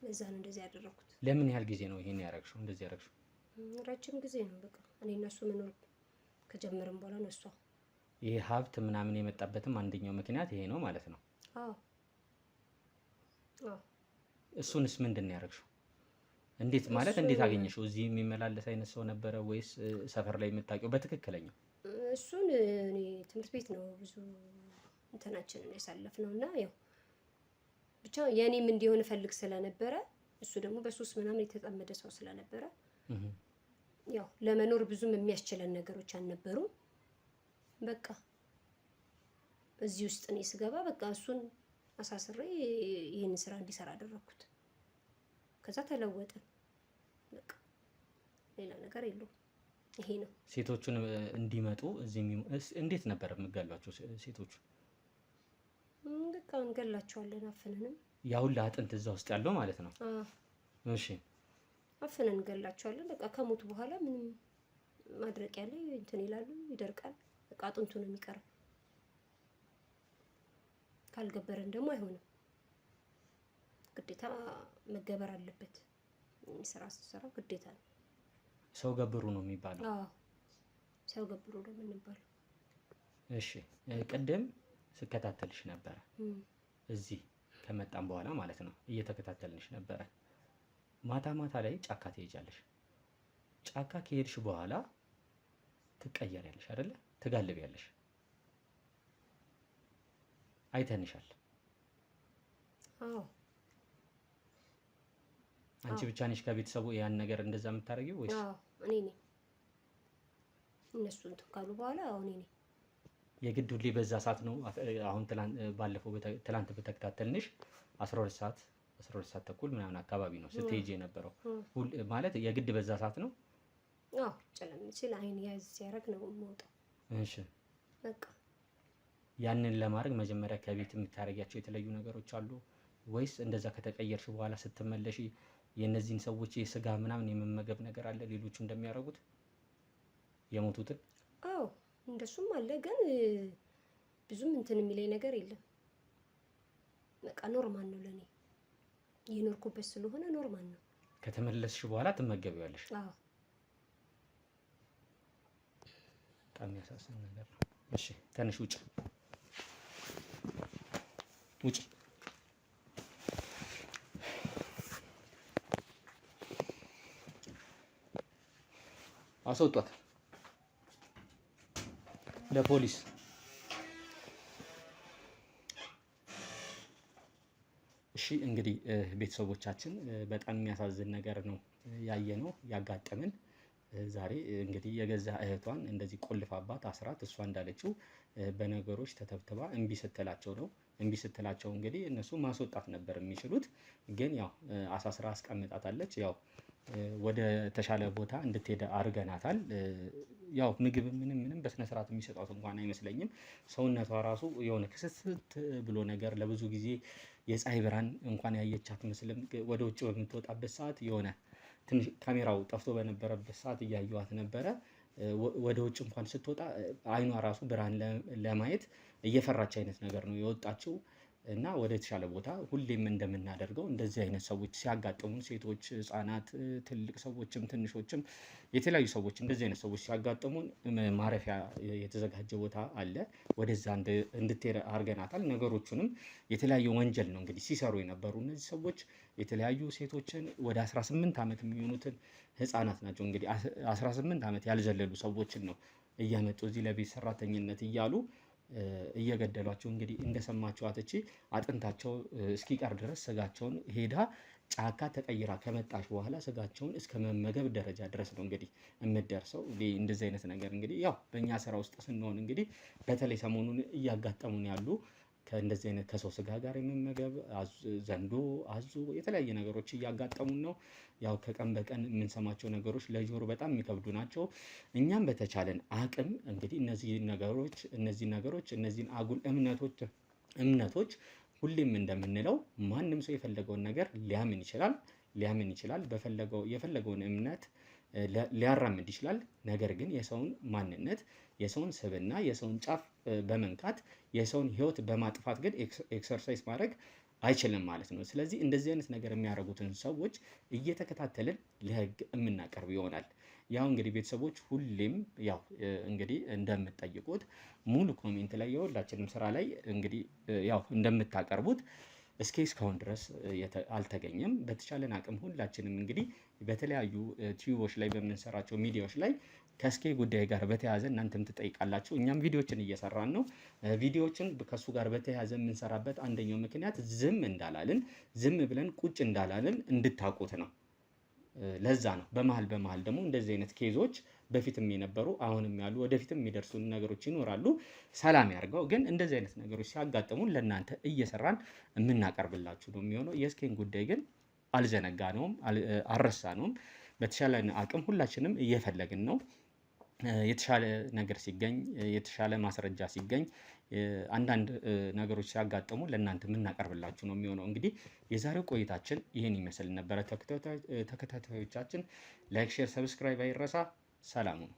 D: ለዛ ነው እንደዚህ ያደረኩት።
A: ለምን ያህል ጊዜ ነው ይሄን ያደረግሽው? እንደዚህ ያደረግሽው
D: ረጅም ጊዜ ነው። በቃ እኔ እና እሱ መኖር ከጀመርን በኋላ ነው እሷ
A: ይሄ ሀብት ምናምን የመጣበትም አንደኛው ምክንያት ይሄ ነው ማለት ነው። እሱንስ ምንድን ነው ያደረግሽው? እንዴት ማለት እንዴት አገኘሽው? እዚህ የሚመላለስ አይነት ሰው ነበረ ወይስ ሰፈር ላይ የምታውቂው በትክክለኛው?
D: እሱን እኔ ትምህርት ቤት ነው ብዙ እንትናችንን ያሳለፍነው እና ያው ብቻ የኔም እንዲሆን እፈልግ ስለነበረ እሱ ደግሞ በሱስ ምናምን የተጠመደ ሰው ስለነበረ ያው ለመኖር ብዙም የሚያስችለን ነገሮች አልነበሩም። በቃ እዚህ ውስጥ እኔ ስገባ በቃ እሱን አሳስሬ ይህን ስራ እንዲሰራ አደረኩት። ከዛ ተለወጥን። በቃ ሌላ ነገር የለውም። ይሄ ነው።
A: ሴቶቹን እንዲመጡ እዚህ እንዴት ነበር የምትገሏቸው? ሴቶቹ
D: በቃ እንገላቸዋለን አፍነንም።
A: ያው ለአጥንት እዛ ውስጥ ያለው ማለት ነው። እሺ፣ አፍነን
D: እንገላቸዋለን። በቃ ከሞቱ በኋላ ምንም ማድረቂያ ላይ እንትን ይላሉ፣ ይደርቃል። በቃ አጥንቱ ነው የሚቀረው። ካልገበረን ደግሞ አይሆንም። ግዴታ መገበር አለበት። ስራ ስትሰራ ግዴታ ነው።
A: ሰው ገብሩ ነው የሚባለው።
D: ሰው ገብሩ ነው የምንባለው።
A: እሺ፣ ቅድም ስከታተልሽ ነበረ። እዚህ ከመጣን በኋላ ማለት ነው እየተከታተልንሽ ነበረ። ማታ ማታ ላይ ጫካ ትሄጃለሽ። ጫካ ከሄድሽ በኋላ ትቀየሪያለሽ አይደለ? ትጋልቢያለሽ። አይተንሻል። አንቺ ብቻ ነሽ ከቤተሰቡ ያን ነገር እንደዛ የምታደርጊው ወይስ?
D: እኔ ነኝ። እነሱ እንትን ካሉ በኋላ እኔ ነኝ።
A: የግድ ሁሌ በዛ ሰዓት ነው? አሁን ባለፈው ትላንት በተከታተልንሽ 12 ሰዓት ተኩል ምናምን አካባቢ ነው ስትሄጂ የነበረው ማለት የግድ በዛ ሰዓት ነው?
D: ጨለም ሲል አይን ያዝ ሲያደርግ ነው የምወጣው።
A: እሺ፣ በቃ ያንን ለማድረግ መጀመሪያ ከቤት የምታደርጊያቸው የተለዩ ነገሮች አሉ ወይስ እንደዛ ከተቀየርሽ በኋላ ስትመለሺ የእነዚህን ሰዎች የስጋ ምናምን የመመገብ ነገር አለ ሌሎቹ እንደሚያደርጉት የሞቱትን?
D: እንደሱም አለ፣ ግን ብዙም እንትን የሚለኝ ነገር የለም። በቃ ኖርማል ነው ለኔ። የኖርኩበት ስለሆነ ኖርማል ነው።
A: ከተመለስሽ በኋላ ትመገቢዋለሽ? በጣም ያሳዝን ነገር ነው። እሺ፣ ትንሽ ውጭ አስወጧት ለፖሊስ። እሺ፣ እንግዲህ ቤተሰቦቻችን በጣም የሚያሳዝን ነገር ነው ያየነው ያጋጠመን። ዛሬ እንግዲህ የገዛ እህቷን እንደዚህ ቆልፋባት አስራት እሷ እንዳለችው በነገሮች ተተብትባ እምቢ ስትላቸው ነው። እምቢ ስትላቸው እንግዲህ እነሱ ማስወጣት ነበር የሚችሉት፣ ግን ያው አሳስራ አስቀምጣታለች። ያው ወደ ተሻለ ቦታ እንድትሄድ አድርገናታል። ያው ምግብ ምንም በስነ ስርዓት የሚሰጧት እንኳን አይመስለኝም። ሰውነቷ ራሱ የሆነ ክስት ብሎ ነገር ለብዙ ጊዜ የፀሐይ ብርሃን እንኳን ያየች አትመስልም። ወደ ውጭ በምትወጣበት ሰዓት የሆነ ትንሽ ካሜራው ጠፍቶ በነበረበት ሰዓት እያየዋት ነበረ። ወደ ውጭ እንኳን ስትወጣ አይኗ ራሱ ብርሃን ለማየት እየፈራች አይነት ነገር ነው የወጣችው። እና ወደ ተሻለ ቦታ ሁሌም እንደምናደርገው እንደዚህ አይነት ሰዎች ሲያጋጥሙን፣ ሴቶች፣ ህጻናት፣ ትልቅ ሰዎችም ትንሾችም የተለያዩ ሰዎች እንደዚህ አይነት ሰዎች ሲያጋጥሙን ማረፊያ የተዘጋጀ ቦታ አለ። ወደዛ እንድትሄድ አድርገናታል። ነገሮቹንም የተለያዩ ወንጀል ነው እንግዲህ ሲሰሩ የነበሩ እነዚህ ሰዎች የተለያዩ ሴቶችን ወደ 18 ዓመት የሚሆኑትን ህጻናት ናቸው እንግዲህ 18 ዓመት ያልዘለሉ ሰዎችን ነው እያመጡ እዚህ ለቤት ሰራተኝነት እያሉ እየገደሏቸው እንግዲህ እንደሰማችኋት እቺ አጥንታቸው እስኪቀር ድረስ ስጋቸውን ሄዳ ጫካ ተቀይራ ከመጣች በኋላ ስጋቸውን እስከ መመገብ ደረጃ ድረስ ነው እንግዲህ የምትደርሰው። እንደዚህ አይነት ነገር እንግዲህ ያው በእኛ ስራ ውስጥ ስንሆን እንግዲህ በተለይ ሰሞኑን እያጋጠሙን ያሉ ከእንደዚህ አይነት ከሰው ስጋ ጋር የመመገብ ዘንዶ፣ አዞ የተለያየ ነገሮች እያጋጠሙን ነው። ያው ከቀን በቀን የምንሰማቸው ነገሮች ለጆሮ በጣም የሚከብዱ ናቸው። እኛም በተቻለን አቅም እንግዲህ እነዚህን አጉል እምነቶች ሁሌም እንደምንለው ማንም ሰው የፈለገውን ነገር ሊያምን ይችላል። የፈለገውን እምነት ሊያራምድ ይችላል። ነገር ግን የሰውን ማንነት፣ የሰውን ስብዕና፣ የሰውን ጫፍ በመንካት የሰውን ሕይወት በማጥፋት ግን ኤክሰርሳይዝ ማድረግ አይችልም ማለት ነው። ስለዚህ እንደዚህ አይነት ነገር የሚያደርጉትን ሰዎች እየተከታተልን ለሕግ የምናቀርብ ይሆናል። ያው እንግዲህ ቤተሰቦች ሁሌም ያው እንግዲህ እንደምትጠይቁት ሙሉ ኮሜንት ላይ የሁላችንም ስራ ላይ እንግዲህ ያው እንደምታቀርቡት እስካሁን ድረስ አልተገኘም። በተቻለን አቅም ሁላችንም እንግዲህ በተለያዩ ቲዩቦች ላይ በምንሰራቸው ሚዲያዎች ላይ ከእስኬ ጉዳይ ጋር በተያያዘ እናንተም ትጠይቃላችሁ፣ እኛም ቪዲዮዎችን እየሰራን ነው። ቪዲዮዎችን ከሱ ጋር በተያያዘ የምንሰራበት አንደኛው ምክንያት ዝም ብለን ቁጭ እንዳላልን እንድታውቁት ነው። ለዛ ነው። በመሀል ደግሞ እንደዚህ አይነት ኬዞች በፊትም የነበሩ አሁንም ያሉ ወደፊትም የሚደርሱ ነገሮች ይኖራሉ። ሰላም ያርገው። ግን እንደዚህ አይነት ነገሮች ሲያጋጥሙን ለእናንተ እየሰራን የምናቀርብላችሁ ነው የሚሆነው። የእስኬን ጉዳይ ግን አልዘነጋነውም፣ አልረሳነውም። በተሻለ አቅም ሁላችንም እየፈለግን ነው። የተሻለ ነገር ሲገኝ፣ የተሻለ ማስረጃ ሲገኝ፣ አንዳንድ ነገሮች ሲያጋጥሙ ለእናንተ የምናቀርብላችሁ ነው የሚሆነው። እንግዲህ የዛሬው ቆይታችን ይህን ይመስል ነበረ። ተከታታዮቻችን ላይክ፣ ሼር፣ ሰብስክራይብ አይረሳ። ሰላሙ ነው።